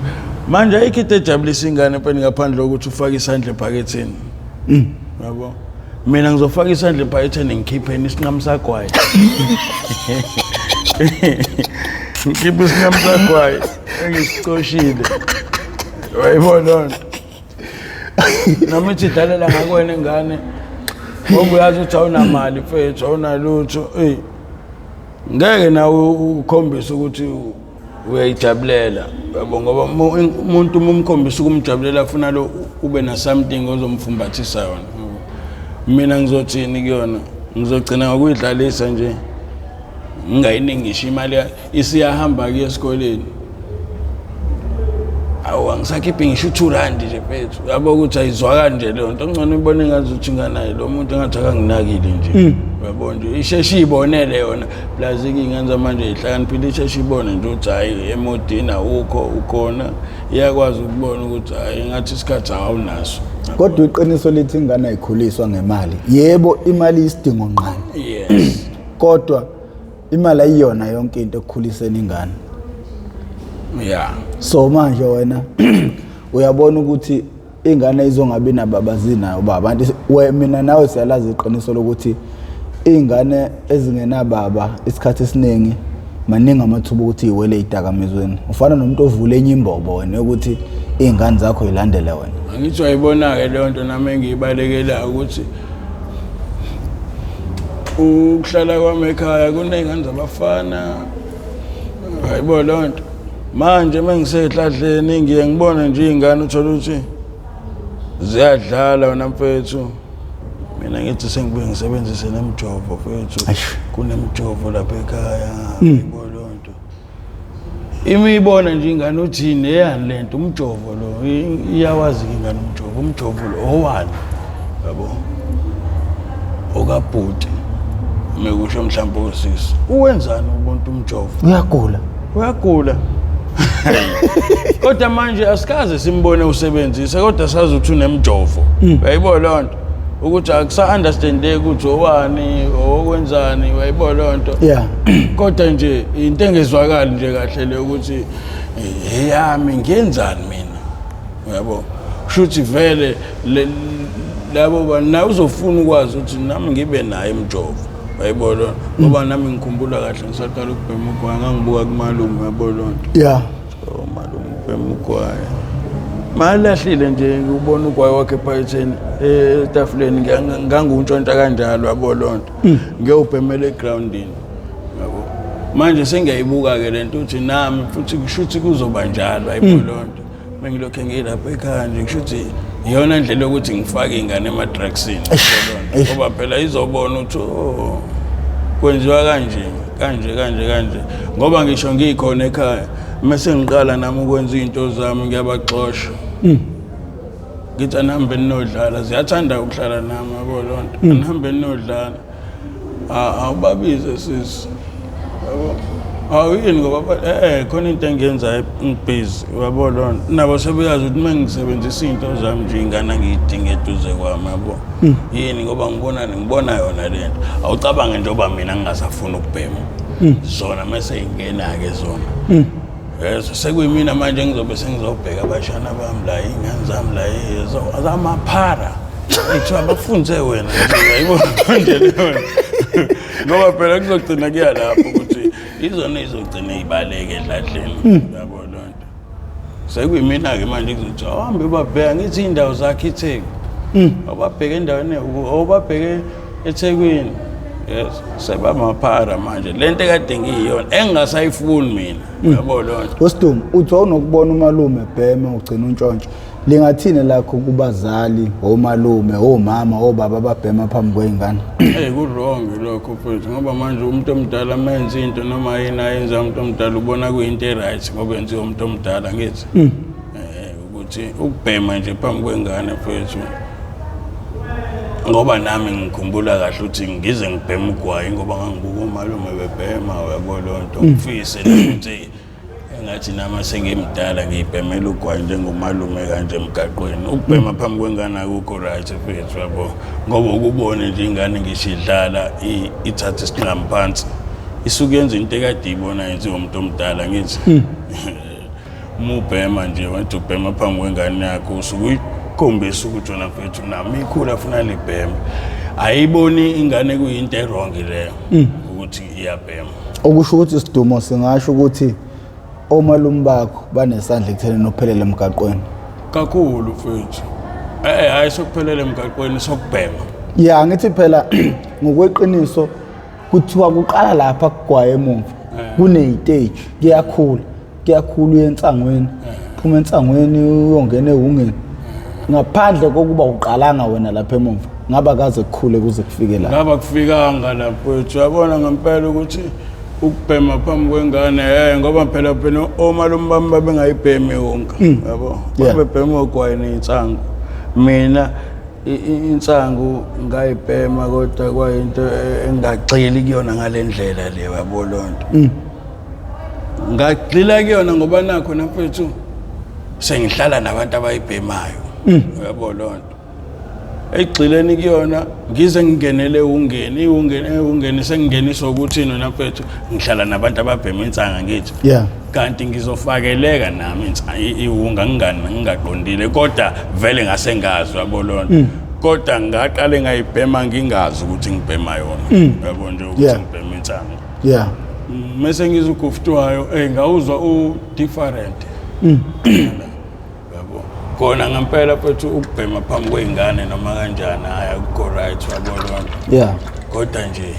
manje ayikho into ejabulisa ingane phela ngaphandle kokuthi ufake isandla ephaketheni yabo mina ngizofaka isandla ephaketheni ngikhipheni isinqamu sagwayi ngikhiphe isinqamu sagwayi engisicoshile wayibona noma ithi dalela ngakwena ingane ngoba uyazi ukuthi awunamali mfethu awunalutho ngeke nawe ukhombise ukuthi uyayijabulela yabo ngoba umuntu umkhombisa ukumjabulela afuna lo ube na something ozomfumbathisa yona mina ngizothini kuyona ngizogcina ngokuyidlalisa nje ngingayiningisha imali isiyahamba kuye esikoleni awu angisakhiphi ngisho 2 rand nje mfethu yabo ukuthi ayizwakani nje leyo nto ngcono ibone ngazuthi nganayo lo muntu engathi akanginakile nje yabo nje isheshe ibonele yona plus ingane zamanje ihlakaniphile isheshe ibone nje ukuthi hayi emodini awukho ukhona iyakwazi ukubona ukuthi hayi ngathi isikhathi awunaso kodwa iqiniso lithi ingane ayikhuliswa ngemali yebo imali isidingo ngqani yes kodwa imali ayiyona yonke into ekukhuliseni ingane yeah so manje wena uyabona ukuthi ingane izongabi nababazinayo baba abantu mina nawe siyalazi iqiniso lokuthi ingane ezingenababa isikhathi esiningi maningi amathuba ukuthi iwele izidakamizweni ufana nomuntu ovula enye imbobo wena ukuthi izingane zakho ilandele wena angithi wayibona ke leyo nto nami engiyibalekela ukuthi ukuhlala kwami ekhaya kunezingane zabafana hayibona leyo nto manje mengisehladleni ngiye ngibona nje izingane uthola ukuthi ziyadlala wena mfethu mina ngithi sengibuye ngisebenzise nemjovo mfethu kunemjovo lapha ekhaya ngibona lonto imibona nje ingane uthini eyani lento umjovo lo iyawazi ingane umjovo lo owani yabo okabhuti mekusho mhlawumbe usisi uwenzani umuntu umjovo uyagula kodwa manje asikaze simbone usebenzisa kodwa sazi ukuthi unemjovo uyayibona lonto ukuthi akusa understandeke ukuthi owani okwenzani uyayibona lonto kodwa nje into engezwakali nje kahle le ukuthi eyami ngiyenzani mina uyabo shuthi vele labo bana uzofuna ukwazi ukuthi nami ngibe naye imjovo uyayibona ngoba nami ngikhumbula kahle ngisaqala ukubhema ugwanga ngibuka kumalume uyabona lonto malume ubhema ugwaya malahlile nje ngibona ugwayi wakhe ephayetheni etafuleni nganguntshontsha kanjalo uyabona lonto ngiyobhemela egroundini yabo manje sengiyayibuka ke lento uthi nami futhi kushuthi kuzoba njalo ayibona lonto mengilokho ngilapha ekhaya nje kushuthi iyona ndlela yokuthi ngifake ingane ema-drugsini ngoba phela izobona ukuthi kwenziwa kanje ngoba ngisho ngikhona ekhaya mase ngiqala nami ukwenza izinto zami ngiyabaxosha ngithi anihambe ninodlala ziyathanda ukuhlala nami yabo lonto anihambe ninodlala awubabize sisi yabo yini ngoba khona into engiyenza ngibhizi yabo lonto nabo sebeyazi ukuthi mengisebenzisa izinto zami nje ingane ngiyidinga eduze kwami yabo yini ngoba ngibona yona lento awucabange njengoba mina ngingasafuna ukubhema zona mase ingena-ke zona yeso sekuyimina manje ngizobe sengizobheka abashana bami la iy'ngane zami la azamaphara ekuthiwa bafunze wena yayibona ngoba phela kuzogcina kuya lapho ukuthi izona izogcina ibaleke edladleni yabo lonto sekuyimina-ke manje kuzothi ahambe babheka ngithi iy'ndawo zakhe iTheku awubabheke endaweni awubabheke eThekwini yes sebamaphara manje lento ekade ngiyiyona engingasayifuni mina yabo lonto Wesdum uthi awunokubona umalume bhema ugcina untshontsha lingathini lakho kubazali omalume omama obaba ababhema phambi kwezingane kurongi lokho futhi ngoba manje umuntu omdala menza into noma yini ayenza umuntu omdala ubona kuyinto eright ngoba yenziwa umuntu omdala ngithi ukuthi ukubhema nje phambi kwengane futhi ngoba nami ngikhumbula kahle ukuthi ngize ngibhema ugwayi ngoba ngangibuka umalume bebhema yabo lonto ngifise ukuthi engathi nama sengimdala ngibhemela ugwayi njengomalume kanje emgaqweni ukubhema phambi kwengane akukho right futhi yabo ngoba ukubona nje ingane ngishidlala ithatha isiqhamu phansi isuke yenza into ekade ibona yenziwa umuntu omdala ngithi mubhema nje wathi ubhema phambi kwengane yakho usuke khombisa ukuthi wona mfethu nami ikhula afuna libhema ayiboni ingane kuyinto errong leyo ukuthi iyabhema okusho ukuthi isidumo singasho ukuthi omalume bakho banesandla ekutheni nophelele emgaqweni kakhulu mfethu hayi sokuphelele emgaqweni sokubhema ya ngithi phela ngokweqiniso kuthiwa kuqala lapha kugwaye emuva kune stage kuyakhula yensangweni phuma ensangweni uyongena ehungeni ngaphandle kokuba uqalanga wena lapha emuva ngaba kaze kukhule kuze kufike la ngaba kufikanga lapho wethu yabona ngempela ukuthi ukubhema phambi kwengane ngoba phela omalume bami babengayibhemi yonke yabo babebhema ugwayi ney'nsangu mina insangu ngayibhema kodwa kwayinto engagxili kuyona ngale ndlela le yabo lonto ngagxila kuyona ngoba nakho nafethu sengihlala nabantu abayibhemayo yabo lonto egxileni kuyona ngize ngingenele ungeni sengingeniswa ukuthi nona mfethu ngihlala nabantu ababhema insanga ngithi kanti ngizofakeleka nami iwunga ngingaqondile kodwa vele ngase ngazi yabo lonto kodwa ngaqale ngayibhema ngingazi ukuthi ngibhema yona yabo nje ukuthi ngibhema insanga mase ngizugufutwayo ngawuzwa u different kona ngempela phethu ukubhema phambi kwezingane noma kanjani akukho right yabona kodwa nje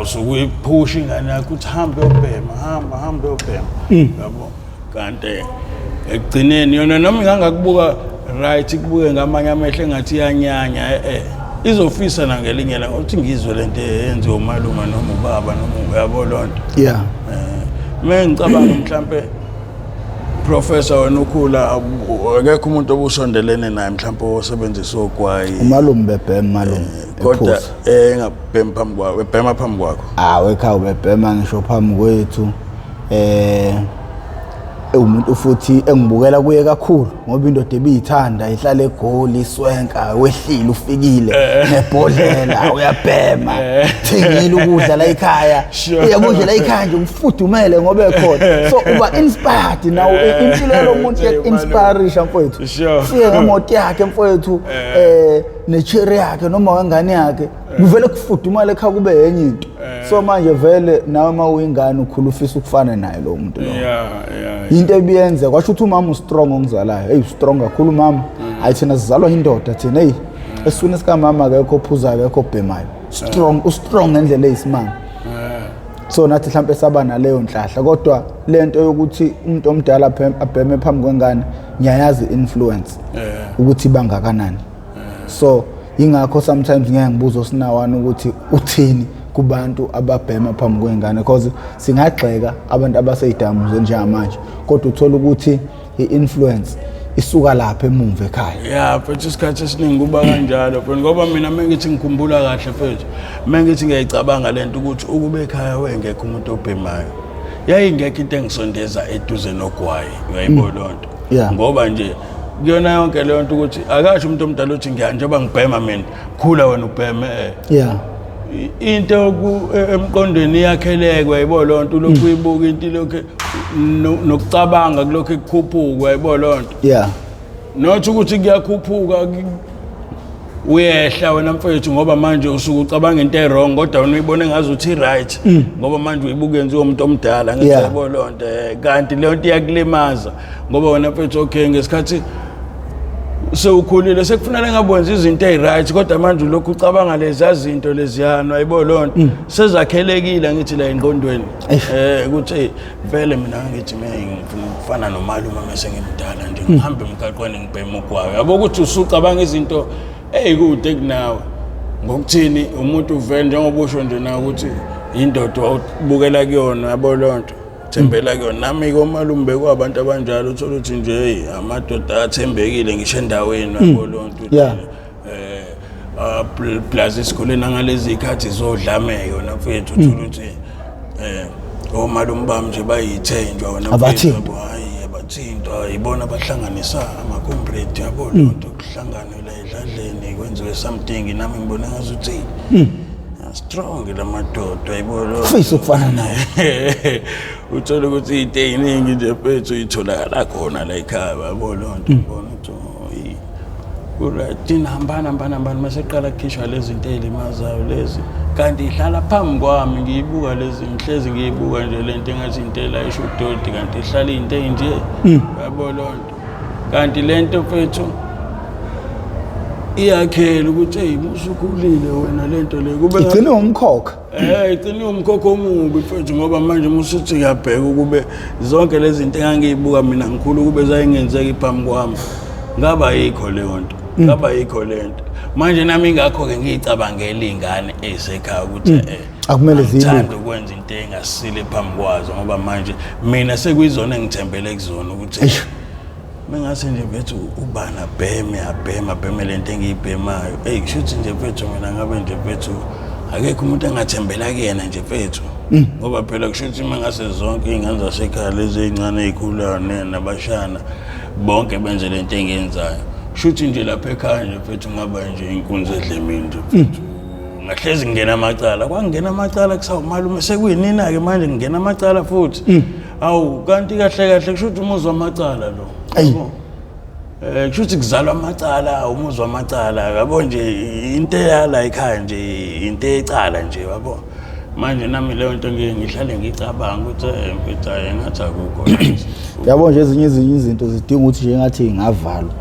usukuyipush ingane yakho ukuthi hambe uyobhema hambe uyobhema yabo kanti ekugcineni yona noma ingangakubuka right kubuke ngamanye amehlo engathi iyanyanya izofisa nangelinye la ukuthi ngizwe lento eyenziwa umalume noma ubaba noma yabo lonto ngicabanga mhlambe Professor wenokhula akekho umuntu obusondelene naye mhlawumbe osebenzisa ogwayi umalume bebhema malume kodwa engabhema phambi kwakho ebhema phambi kwakho ekhaya ubebhema ngisho phambi kwethu umuntu futhi engibukela kuye kakhulu ngoba indoda ebiyithanda ihlala egoli iswenka wehlile ufikile nebhodlela uyabhema thengile ukudla la ekhaya uyabudla la ekhaya nje ufudumele ngoba ekhona so uba inspired now impilo lo muntu inspiration mfowethu siye ngemoto yakhe mfowethu necherry yakhe noma wengane yakhe kuvele kufudumala ekhaya kube yenye into so manje vele nawe mawuyingane ukhulu ufisa ukufana naye lo muntu lo into ebiyenze kwasho ukuthi umama ustrong ongizalayo strong kakhulu mama ayithina sizalwa indoda thina esifuna sika mama akekho ophuzayo akekho obhemayo strong ngendlela eyisimanga so nathi mhlambe saba naleyo nhlahla kodwa lento yokuthi umuntu omdala abheme phambi kwengane ngiyayazi influence ukuthi bangakanani so ingakho sometimes ngeke ngibuzo sinawana ukuthi uthini kubantu ababhema phambi kwengane because singagxeka abantu abaseyidamuze njengamanje kodwa uthola ukuthi i-influence isuka lapha emuva ekhaya but isikhathi esiningi kuba kanjalo ngoba mina mengithi ngikhumbula kahle mfethu mengithi ngiyayicabanga lento ukuthi ukube ekhaya wengekho umuntu obhemayo yayingekho into engisondeza eduze nogwayi uyayibona lonto ngoba nje kuyona yonke leyo nto ukuthi akasho umuntu omdala uthi ngiya njengoba ngibhema mina khula wena ubheme into emqondweni yakhelekwa yabo lonto lokhu uyibuka into lokho nokucabanga kulokho ekukhuphuka yabo lonto yeah nothi ukuthi kuyakhuphuka uyehla wena mfethu ngoba manje usuke ucabanga into ewrong kodwa unuyibone ngazi uthi right ngoba manje uyibuka yenziwe umuntu omdala ngiyabo lonto kanti le nto iyakulimaza ngoba wena mfethu okay ngesikhathi sewukhulile sekufanele ngabonza izinto eziright kodwa manje lokhu ucabanga lezi zinto leziyana ayibo lonto sezakhelekile ngithi la engqondweni ukuthi vele mina ngithi ngifuna ukufana nomalume mase ngimdala nje ngihambe emgaqweni ngibhema ugwayo yabo ukuthi usucabanga izinto eyikude kunawe ngokuthini umuntu vele njengoba usho nje na ukuthi indoda ubukela kuyona yabo lonto thembela kuyona nami komalume bekwabantu abanjalo uthola ukuthi nje amadoda athembekile ngisho endaweni yabo lonto plus esikoleni ngalezi ikhathi zodlameke yona mfethu uthola ukuthi omalume bami nje bayithenjwa wona mfethu hayi abathintwa ibona bahlanganisa ama comrade yabo lonto kuhlanganela edladleni kwenziwe something nami ngibona ngazuthi strong lamadoda ayibona ufisa ukufana naye uthola ukuthi into eziningi nje mfethu itholakala khona la ekhaya yabo lonto ubona ukuthi urathina hambana mase qala ukukhishwa lezi zinto ezilimazayo lezi kanti ihlala phambi kwami ngiyibuka lezi mhlezi ngiyibuka nje lento engathi intela isho udodi kanti ihlala into enje yabo lonto kanti lento mfethu iyakhela ukuthi hey musukhulile wena lento le kube igcine umkhokha igcine umkhokha omubi mfethu ngoba manje musuthi ngiyabheka ukube zonke lezi zinto engangiyibuka mina ngikhulu kube zayingenzeka iphambi kwami ngaba yikho le nto ngaba yikho lento manje nami ngakho ke ngicabangela izingane esekhaya ukuthi akumele zibe ngithanda ukwenza into engasile phambi kwazo ngoba manje mina sekuyizona engithembele kuzona ukuthi mengase nje mfethu ubana bheme lento engiyibhemayo kushuthi nje mfethu mina ngabe nje mfethu akekho umuntu engathembela kuyena nje mfethu ngoba phela kushuthi mengase zonke izingane zasekhaya lezi ezincane ezikhulayo nabashana bonke benze lento engiyenzayo kushuthi nje lapha ekhaya nje mfethu ngaba nje inkunzi edlemini nje mfethu ngahlezi ngena amacala kwangena amacala kusawumalume sekuyinina ke manje ngena amacala futhi awu kanti kahle kushuthi umuzwa amacala lo kushuthi kuzalwa amacala umuzwa amacala yabo nje into yala ekhaya nje into ecala nje yabo manje nami leyo nto ngihlale ngicabanga ukuthi mfethu engathi akukho yabo nje ezinye izinto zidinga ukuthi nje ngathi ingavalwa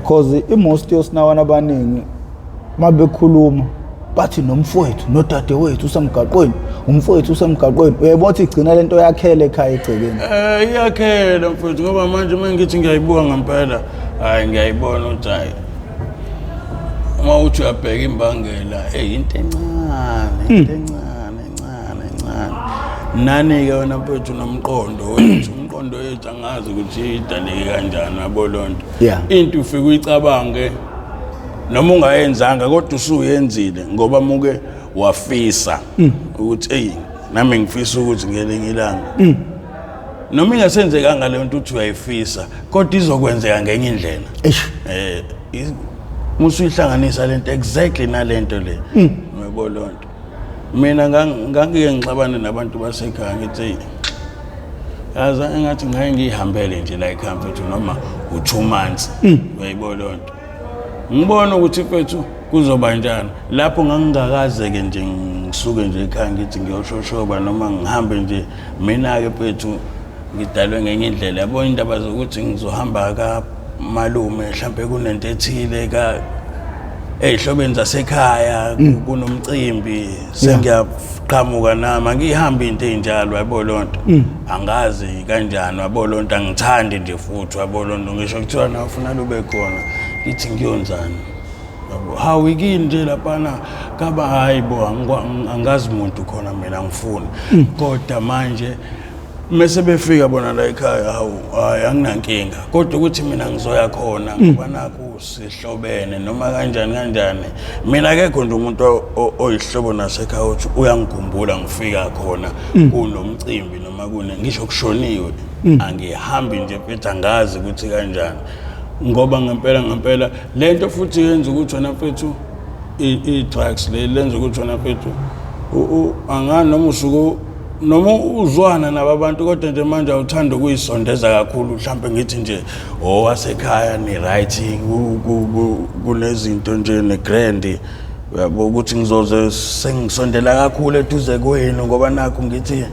because imost yosinawana abaningi mabekhuluma bathi nomfowethu nodade wethu usemgaqweni umfowethu usemgaqweni uyayibona ukuthi igcina lento yakhele ekhaya egcekeni iyakhela mfowethu ngoba manje mangithi ngiyayibuka ngempela hayi ngiyayibona ukuthi hayi uma uthi uyabheka imbangela into encane nani ke wena mfowethu nomqondo wethu umqondo wethu angazi ukuthi idaleke kanjani yabo lonto into ufike uyicabange noma ungayenzanga kodwa usuyenzile ngoba muke wafisa ukuthi hey nami ngifisa ukuthi ngelinye ilanga noma ingasenzekanga le nto uthi uyayifisa kodwa izokwenzeka ngenye indlela musuyihlanganisa lento exactly nalento le uyabo lonto mina ngangike ngixabane nabantu basekhaya ngithi yazi engathi ngaye ngihambele nje la ekhaya mfethu noma u2 months uyayibona lonto ngibona ukuthi mfethu kuzoba njani lapho ngangingakaze ke nje ngisuke nje ekhaya ngithi ngiyoshoshoba noma ngihambe nje mina ke mfethu ngidalwe ngenye indlela yabo indaba zokuthi ngizohamba ka malume mhlambe kunento ethile ka ezihlobeni zasekhaya kunomcimbi sengiyaqhamuka nami ngihamba into enjalo yabo lonto angazi kanjani yabo lonto angithandi nje futhi yabo lonto ngisho kuthiwa na ufuna lube khona ngithi ngiyonzani yabo hawu ikini nje lapana kaba hayibo angazi umuntu khona mina ngifuna kodwa manje mase befika bona la ekhaya hawu hayi anginankinga kodwa ukuthi mina ngizoya khona ngoba naku sihlobene noma kanjani mina akekho nje umuntu oyihlobo nasekhaya uthi uyangikhumbula ngifika khona kunomcimbi noma ngisho kushoniwe angihambi nje mfethu angazi ukuthi kanjani ngoba ngempela lento futhi yenza ukuthi wena mfethu i-drugs le lenza ukuthi wena mfethu angani noma usuku noma uzwana nabantu kodwa nje manje awuthanda ukuyisondeza kakhulu mhlawumbe ngithi nje wasekhaya ne-writing kunezinto nje ne-grand uyabo ukuthi ngizoze sengisondela kakhulu eduze kwenu ngoba nakho ngithi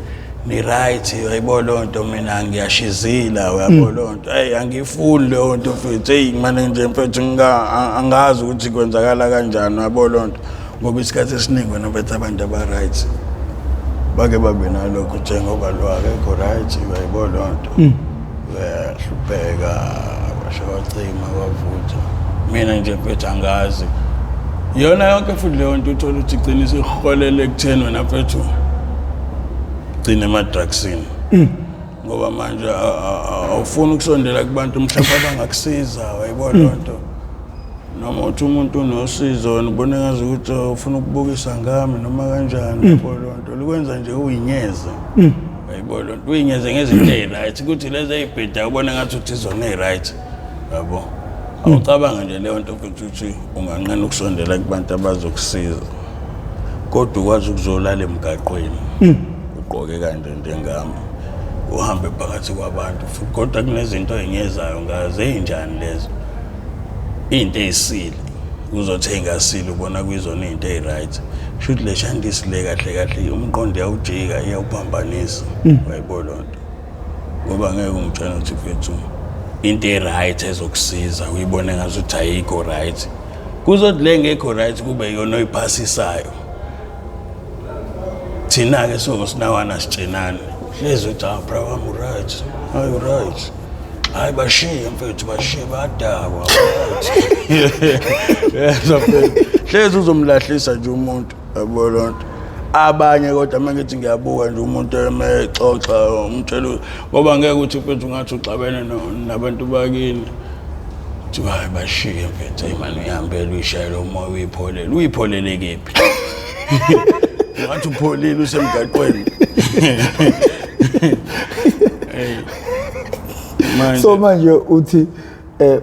ni-right uyayibona lonto mina ngiyashizila uyabo lonto angifuni leyo nto futhi manje nje mfethu angazi ukuthi kwenzakala kanjani uyabo lonto ngoba isikhathi esiningi wena bethu abantu aba-right bake babe nalokho njengoba lwakekho right uyayibona lonto uyahlupheka bashawacima bavutha mina nje mfethu angazi yona yonke futhi leyo nto uthola ukuthi igcina isiholele ekutheni wena mfethu gcina ema-drugsini ngoba manje awufuni ukusondela kubantu mhlawumbe abangakusiza uyayibona lonto noma uthi umuntu unosizo nibone ngazi ukuthi ufuna ukubukisa ngami noma kanjani uyayibona lonto likwenza nje uyinyeze uyayibona lonto uyinyeze ngezinto ezi-right ukuthi lezi ey'bhida ubone ngathi uthi izona ey-right yabo awucabanga nje leyo nto futhi ukuthi unganqena ukusondela kubantu abazokusiza kodwa ukwazi ukuzolala emgaqweni ugqoke kanje njengami uhambe phakathi kwabantu futhi kodwa kunezinto ey'nyezayo ngazi ey'njani lezo into ey'sile uzothenga asile ubona kuyizona into ey-right shuthi le shandisi le kahle kahle umqondo iyawujika iyawuphambanisa uyayibona lonto ngoba ngeke ungitshela ukuthi mfethu into ey-right ezokusiza uyibone ngazi ukuthi ayikho right kuzothi le ngekho right kube yona oyiphasisayo thina-ke sinawana sitshenani hlezi uthi bra wami right ayi right hayi bashiye mfethu bashiye badakwa hlezi uzomlahlisa nje umuntu yabo lonto abanye kodwa mangithi ngiyabuka nje umuntu emexoxa umtshela ngoba ngeke uthi mfethu ngathi uxabene nabantu bakini uthi hayi bashiye mfethu imani uyihambele uyishayela umoya uyipholele kephi ngathi upholile usemgaqweni so manje uthi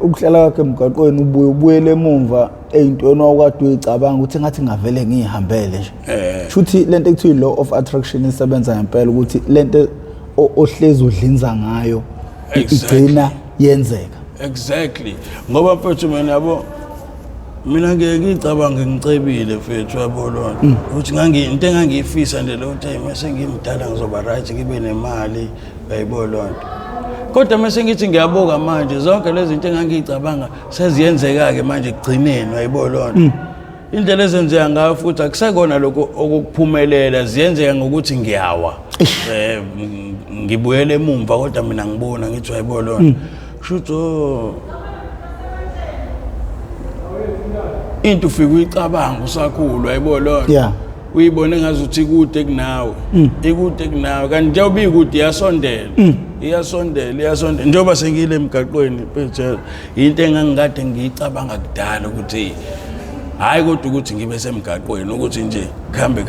ukuhlala kwakhe emgaqweni ubuyele emumva ey'ntweni owakade uyicabanga ukuthi ngathi ngavele ngiyihambele nje shuthi lento ekuthiwa i-law of attraction isebenza ngempela ukuthi lento ohlezi udlinza ngayo igcina yenzeka exactly ngoba mfethu mina yabo mina ngiyicabanga ngicebile mfethu yabo lonto ukuthi into engangiyifisa nje leyo time mase ngimdala ngizoba right ngibe nemali uyayibona lonto kodwa mase ngithi ngiyabuka manje zonke lezi zinto engangiyicabanga seziyenzeka-ke manje ekugcineni uyayibona lonto indlela ezenzeka ngayo futhi akusekona lokho okukuphumelela ziyenzeka ngokuthi ngiyawa ngibuyele emumva kodwa mina ngibona ngithi uyayibona lonto kusho into ufike uyicabanga usakhulu uyayibona lonto uyibone ngazi ukuthi ikude kunawe ikude kunawe kanti njengoba ikude iyasondela njengoba sengile emgaqweni phela into engangikade ngiyicabanga kudala ukuthi hayi kodwa ukuthi ngibe semgaqweni ukuthi nje khambe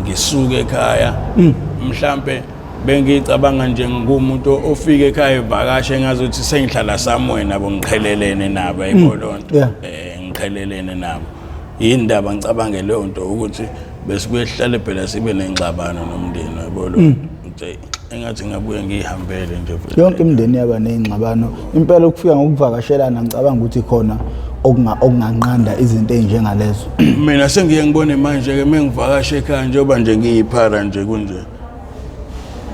ngisuke ekhaya mhlambe bengicabanga nje ngumuntu ofika ekhaya evakashe ngazi ukuthi sengihlala somewhere nabo ngiqhelelene nabo ayibona lonto ngiqhelelene nabo indaba ngicabange leyo nto ukuthi bese kuyehlala phela sibe nengxabano nomndeni ayibona ukuthi engathi ngabuye ngihambele nje phela yonke imndeni yaba nezingxabano impela ukufika ngokuvakashelana ngicabanga ukuthi khona okunganqanda izinto ezinjengalezo mina sengiye ngibone manje ke mengivakashe ekhaya njengoba nje ngiyiphara nje kunje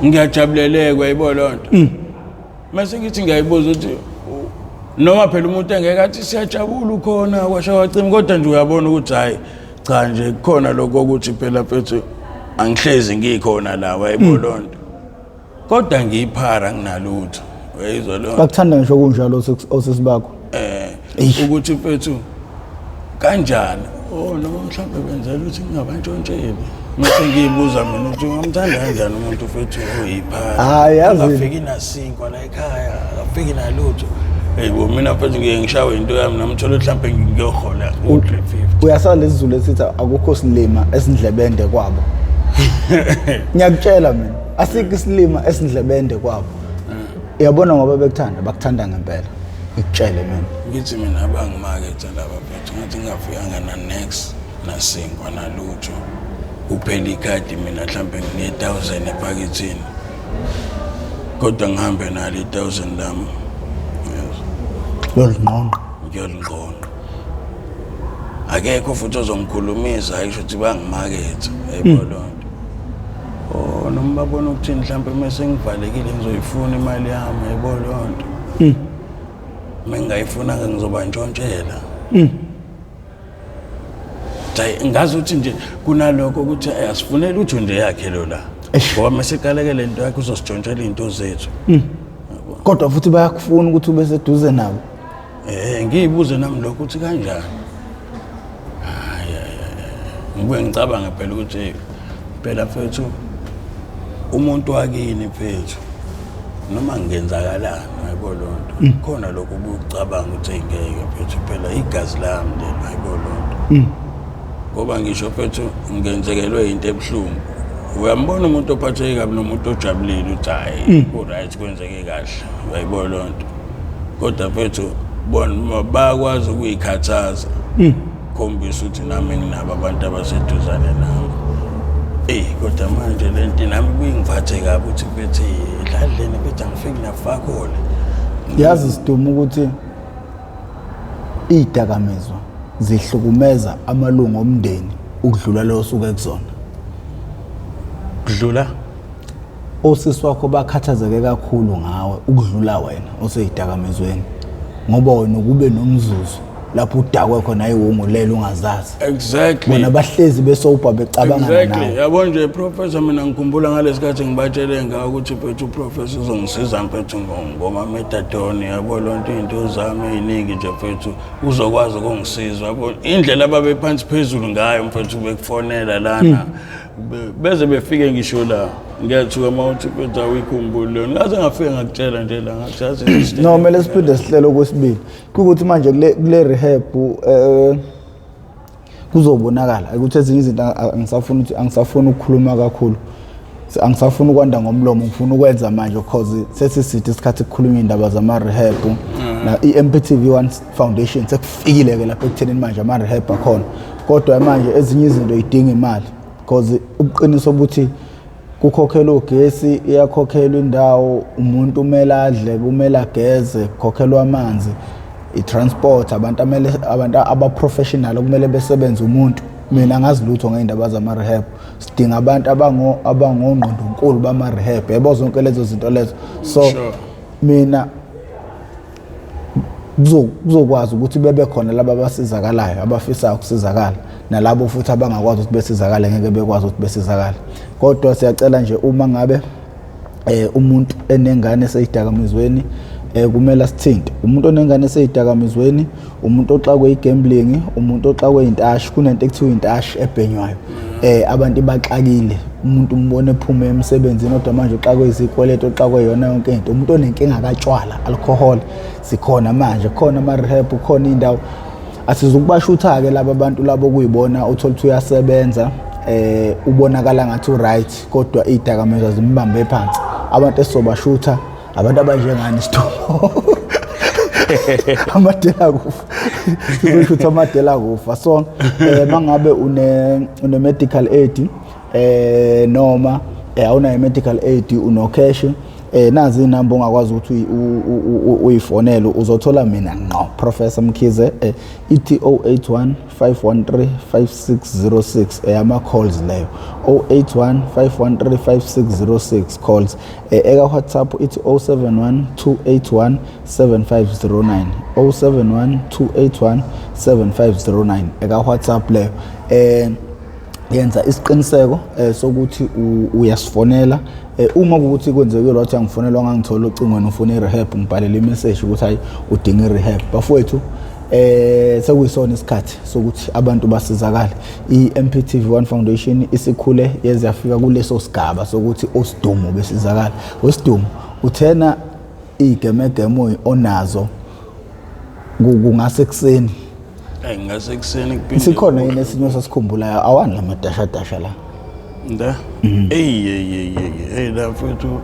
ngiyajabuleleka ayibona lonto mase ngithi ngiyayibuza ukuthi noma phela umuntu engeke athi siyajabula ukhona kwashawacima kodwa nje uyabona ukuthi hayi cha nje kukhona lokho ukuthi phela mfethu angihlezi ngikhona la ayibona lonto kodwa ngiyiphara nginalutho uyayizwa lonto bakuthanda ngisho kunjalo osesibakho ukuthi mfethu kanjani noma mhlawumbe benzela ukuthi ngingabantshontsheleli mase ngiyibuza mina ukuthi ngamthanda kanjani umuntu mfethu oyiphara hayi yazi afike nasinkwa la ekhaya afike nalutho bo mina mfethu ngiye ngishawe into yami namthola mhlawumbe ngiyohola u-350 uyasala lesizulu esithi akukho silima esindlebende kwabo ngiyakutshela mina asikho isilima esindlebende kwabo uyabona ngoba bakuthanda ngempela ngikutshele mina ngithi mina abangimakethe laba mfethu ngathi ngingafikanga na next nasinkwa nalutho kuphela ikhadi mina mhlambe ngine-1000 ephakethini kodwa ngihambe nalo i-1000 lami ngiyolingqondo akekho futhi ozongikhulumisa ayisho ukuthi bangimakethe yayibona lonto noma babona ukuthi mhlambe mase ngivalekile ngizoyifuna imali yami yayibona lonto mengayifunanga ngizobantshontshela ngazi ukuthi nje kunalokho ukuthi asifunele utho nje yakhe lo la ngoba masikaleke lento yakhe uzositshontshela into zethu kodwa futhi bayakufuna ukuthi ube seduze nabo ngiyibuze nami lokho ukuthi kanjani ngibuye ngicabanga phela ukuthi phela mfethu umuntu wakini mfethu noma ngenzakalana yayibona lonto khona lokho ukucabanga ukuthi engeke mfethu phela igazi lami lelo yayibona lonto ngoba ngisho mfethu ngenzekelwe into ebuhlungu uyambona umuntu ophatheke kabi nomuntu ojabulile uthi hayi ku-right kwenzeke kahle yayibona lonto kodwa mfethu bona bayakwazi ukuyikhathaza khombisa ukuthi nami nginabo abantu abaseduzane nami kodwa manje lento nami kuyingiphathe kabi ukuthi mfethu dladleni mfethu angifiki nafakole yazi siduma ukuthi izidakamizwa zihlukumeza amalungu omndeni ukudlula lo suke kuzona kudlula osisi wakho bakhathazeke kakhulu ngawe ukudlula wena oseyidakamizweni ngoba wena kube nomzuzu lapho udakwe khona ayiwongulela ungazazi exactly bona bahlezi besoba becabanga nawe exactly yabo nje professor mina ngikhumbula ngalesikhathi ngibatshele ngawo ukuthi mfethu uprofessor uzongisiza mfethu ngoma metadone yabo lonto into zami eziningi nje mfethu uzokwazi ukungisiza yabo indlela ababephansi phezulu ngayo mfethu bekufonela lana beze befike ngisho la ngiyathuka mawuthi mfethu awuyikhumbule ngaze ngafike ngakutshela nje la ngathi no mele siphinde sihlelo kwesibili ukuthi manje kule rehab kuzobonakala ukuthi ezinye izinto angisafuna ukukhuluma kakhulu angisafuna ukwanda ngomlomo ngifuna ukwenza manje because sesisithi isikhathi ukukhuluma indaba zama rehab na iMp TV1 Foundation sekufikile ke lapho ekuthenini manje ama rehab akhona kodwa manje ezinye izinto idinga imali because ubuqiniso ukuthi kukhokhelwa ugesi iyakhokhelwa indawo umuntu umele adle kumele ageze kukhokhelwa amanzi i-transport abantu aba-professional okumele besebenze umuntu mina ngazi lutho ngeindaba zama-rehab sidinga abantu abangongqondonkulu bama-rehab yebo zonke lezo zinto lezo so mina kuzokwazi ukuthi bebe khona laba abasizakalayo abafisayo ukusizakala nalabo futhi abangakwazi ukuthi besizakale ngeke bekwazi ukuthi besizakale kodwa siyacela nje uma ngabe umuntu enengane eseyidakamizweni kumele sithinte umuntu onengane eseyidakamizweni umuntu oxakwe igambling umuntu oxakwe intashi kunento ekuthiwa intashi ebhenywayo abantu baxakile umuntu umbone ephuma emsebenzini kodwa manje uxakwe izikweleto oxakwe yona yonke into umuntu onenkinga katshwala alcohol sikhona manje khona ama rehab khona indawo asizukubashutha ke laba bantu labo kuyibona uthola ukuthi uyasebenza ubonakala ngathi uright kodwa izidakamizwa zimbambe phansi abantu esobashutha abantu abanjengani Sithombo amadela kufa sizoshuthi amadela kufa so mangabe une medical aid noma awuna medical aid uno cash nazi inamba ongakwazi ukuthi uyifonele uzothola mina ngqo Professor Mkhize ithi 081 513 5606 ama calls leyo 081 513 5606 calls eka WhatsApp ithi 071 281 7509 071 281 7509 eka WhatsApp leyo yenza isiqiniseko sokuthi uyasifonela uma ukuthi kwenzekile wathi angifonelwa ngangithola ucingweni ufuna irehab ngibhalela imessage ukuthi hayi udinga irehab bafowethu sekuyisona isikhathi sokuthi abantu basizakale iMp TV1 Foundation isikhule yeze yafika kuleso sigaba sokuthi osidumo besizakala osidumo uthena igemegemo onazo kungase kuseni ngase kuseni kuphinde sikhona yini esinyo sasikhumbulayo awani lamadasha la nda hey la mfethu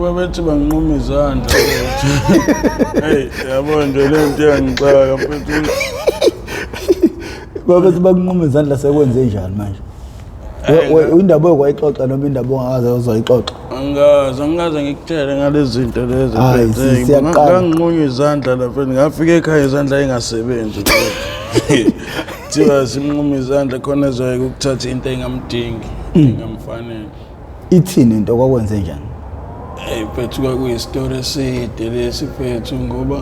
babethi banquma izandla hey yabo nje lento yangixaka mfethu babethi bakunquma izandla sekwenze njani manje indaba okwayixoxa noma indaba ongakaze uzoyixoxa angaze ngikutshele ngalezi zinto lezi nganginqunywa izandla lapha ngafika ekhaya izandla engasebenzi thiwa simnquma izandla khona ezoyeka ukuthatha into engamdingi engamfanele ithini into kwakwenze njani phethu kwakuyistory eside lesi phethu ngoba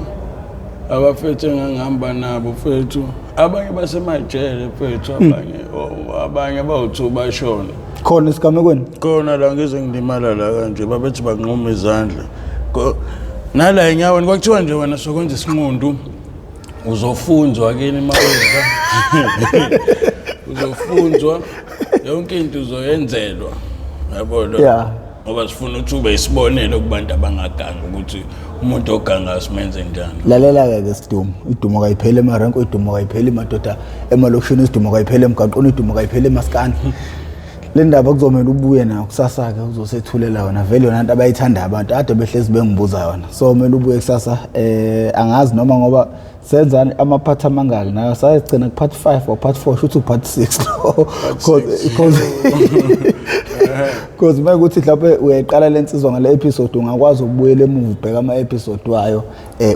abafethu engangihamba nabo phethu abanye basemajele phethu abanye bawuthu bashona khona isigamekweni khona la ngize ngilimala la kanje babethi banquma izandla nala enyaweni kwakuthiwa nje wena sokwenza isinqundu uzofunzwa kini maweza uzofunzwa yonke into uzoyenzelwa yabona ngoba sifuna ukuthi ube isibonelo kubantu abangaganga ukuthi umuntu oganga simenze njani lalela-ke sidumo idumo kayipheli emarenko idumo kayipheli madoda emalokishini isidumo kayipheli emgaqweni idumo kayipheli emaskani le ndaba kuzomela ubuye nayo kusasa-ke uzosethulela yona vele yona nto abayithanda abantu ade behlezi bengibuza yona so kumele ubuye kusasa angazi noma ngoba senzani amaphathi amangaki nayo sayegcina ku-part 5 or part 4 shuthi u-part 6 because uma ukuthi mhlawumbe uyayiqala le nsizwa ngale episode ungakwazi ukubuyela emuva ubheka ama-episode wayo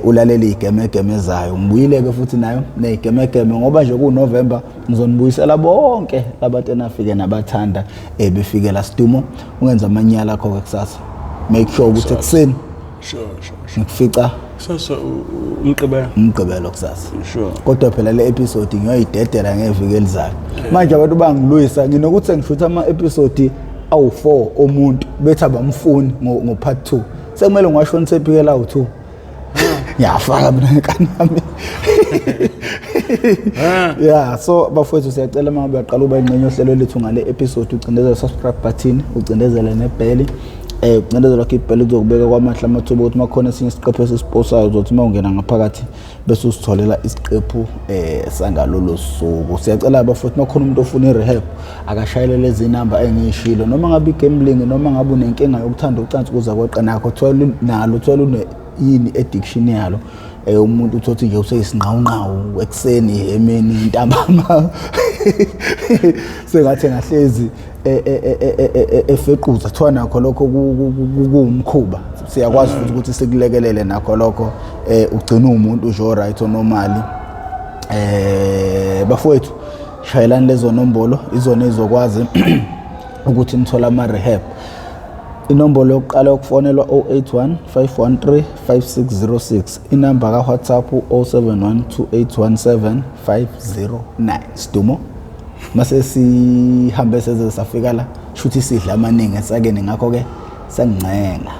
ulalela iy'gemegeme zayo ngibuyile-ke futhi nayo ney'gemegeme ngoba nje kuNovember ngizonibuyisela bonke labantu enafike nabathanda befike la Sidumo ungenza amanyala akho-ke kusasa make sure ukuthi ekuseni ngikufica kusasa umgqibelo kusasa kodwa phela le episode ngiyoyidedela ngeviki elizayo manje abantu bangilwisa nginokuthi sengishutha ama-episode awu-4 omuntu bethi abamfuni ngo-part 2 sekumele ngiwashonise ephikela awu-2 ngiyafaka mina nkanami so bafowethu siyacela uma uyaqala uba ingxenye yohlelo lethu ngale episode ucindezele subscribe button ucindezele nebheli ucindezele wakho ibheli uzokubeka kwamahla amathuba ukuthi makhona esinye isiqephu esisiposayo uzothi uma ungena ngaphakathi bese usitholela isiqephu sangalolo suku siyacela bafowethu makhona umuntu ofuna i-rehab akashayele lezi namba engiyishilo noma ngabe i-gambling noma ngabe unenkinga yokuthanda ucansi ukuza kweqa nakho thola yini addiction yalo umuntu uthothi nje useyisinqawunqawu ekuseni emini ntambama sengathi ngahlezi efequza thola nakho lokho kuwumkhuba siyakwazi futhi ukuthi sikulekelele nakho lokho ugcina umuntu nje oright onomali bafowethu shayelani lezo nombolo izona ezokwazi ukuthi nithola ama-rehab inombolo yokuqala yokufonelwa 081 513 5606 inamba kaWhatsApp 0712817509 Sidumo mase sihambe seze safika la shuthi sidla amaningi sakene ngakho ke sengcenga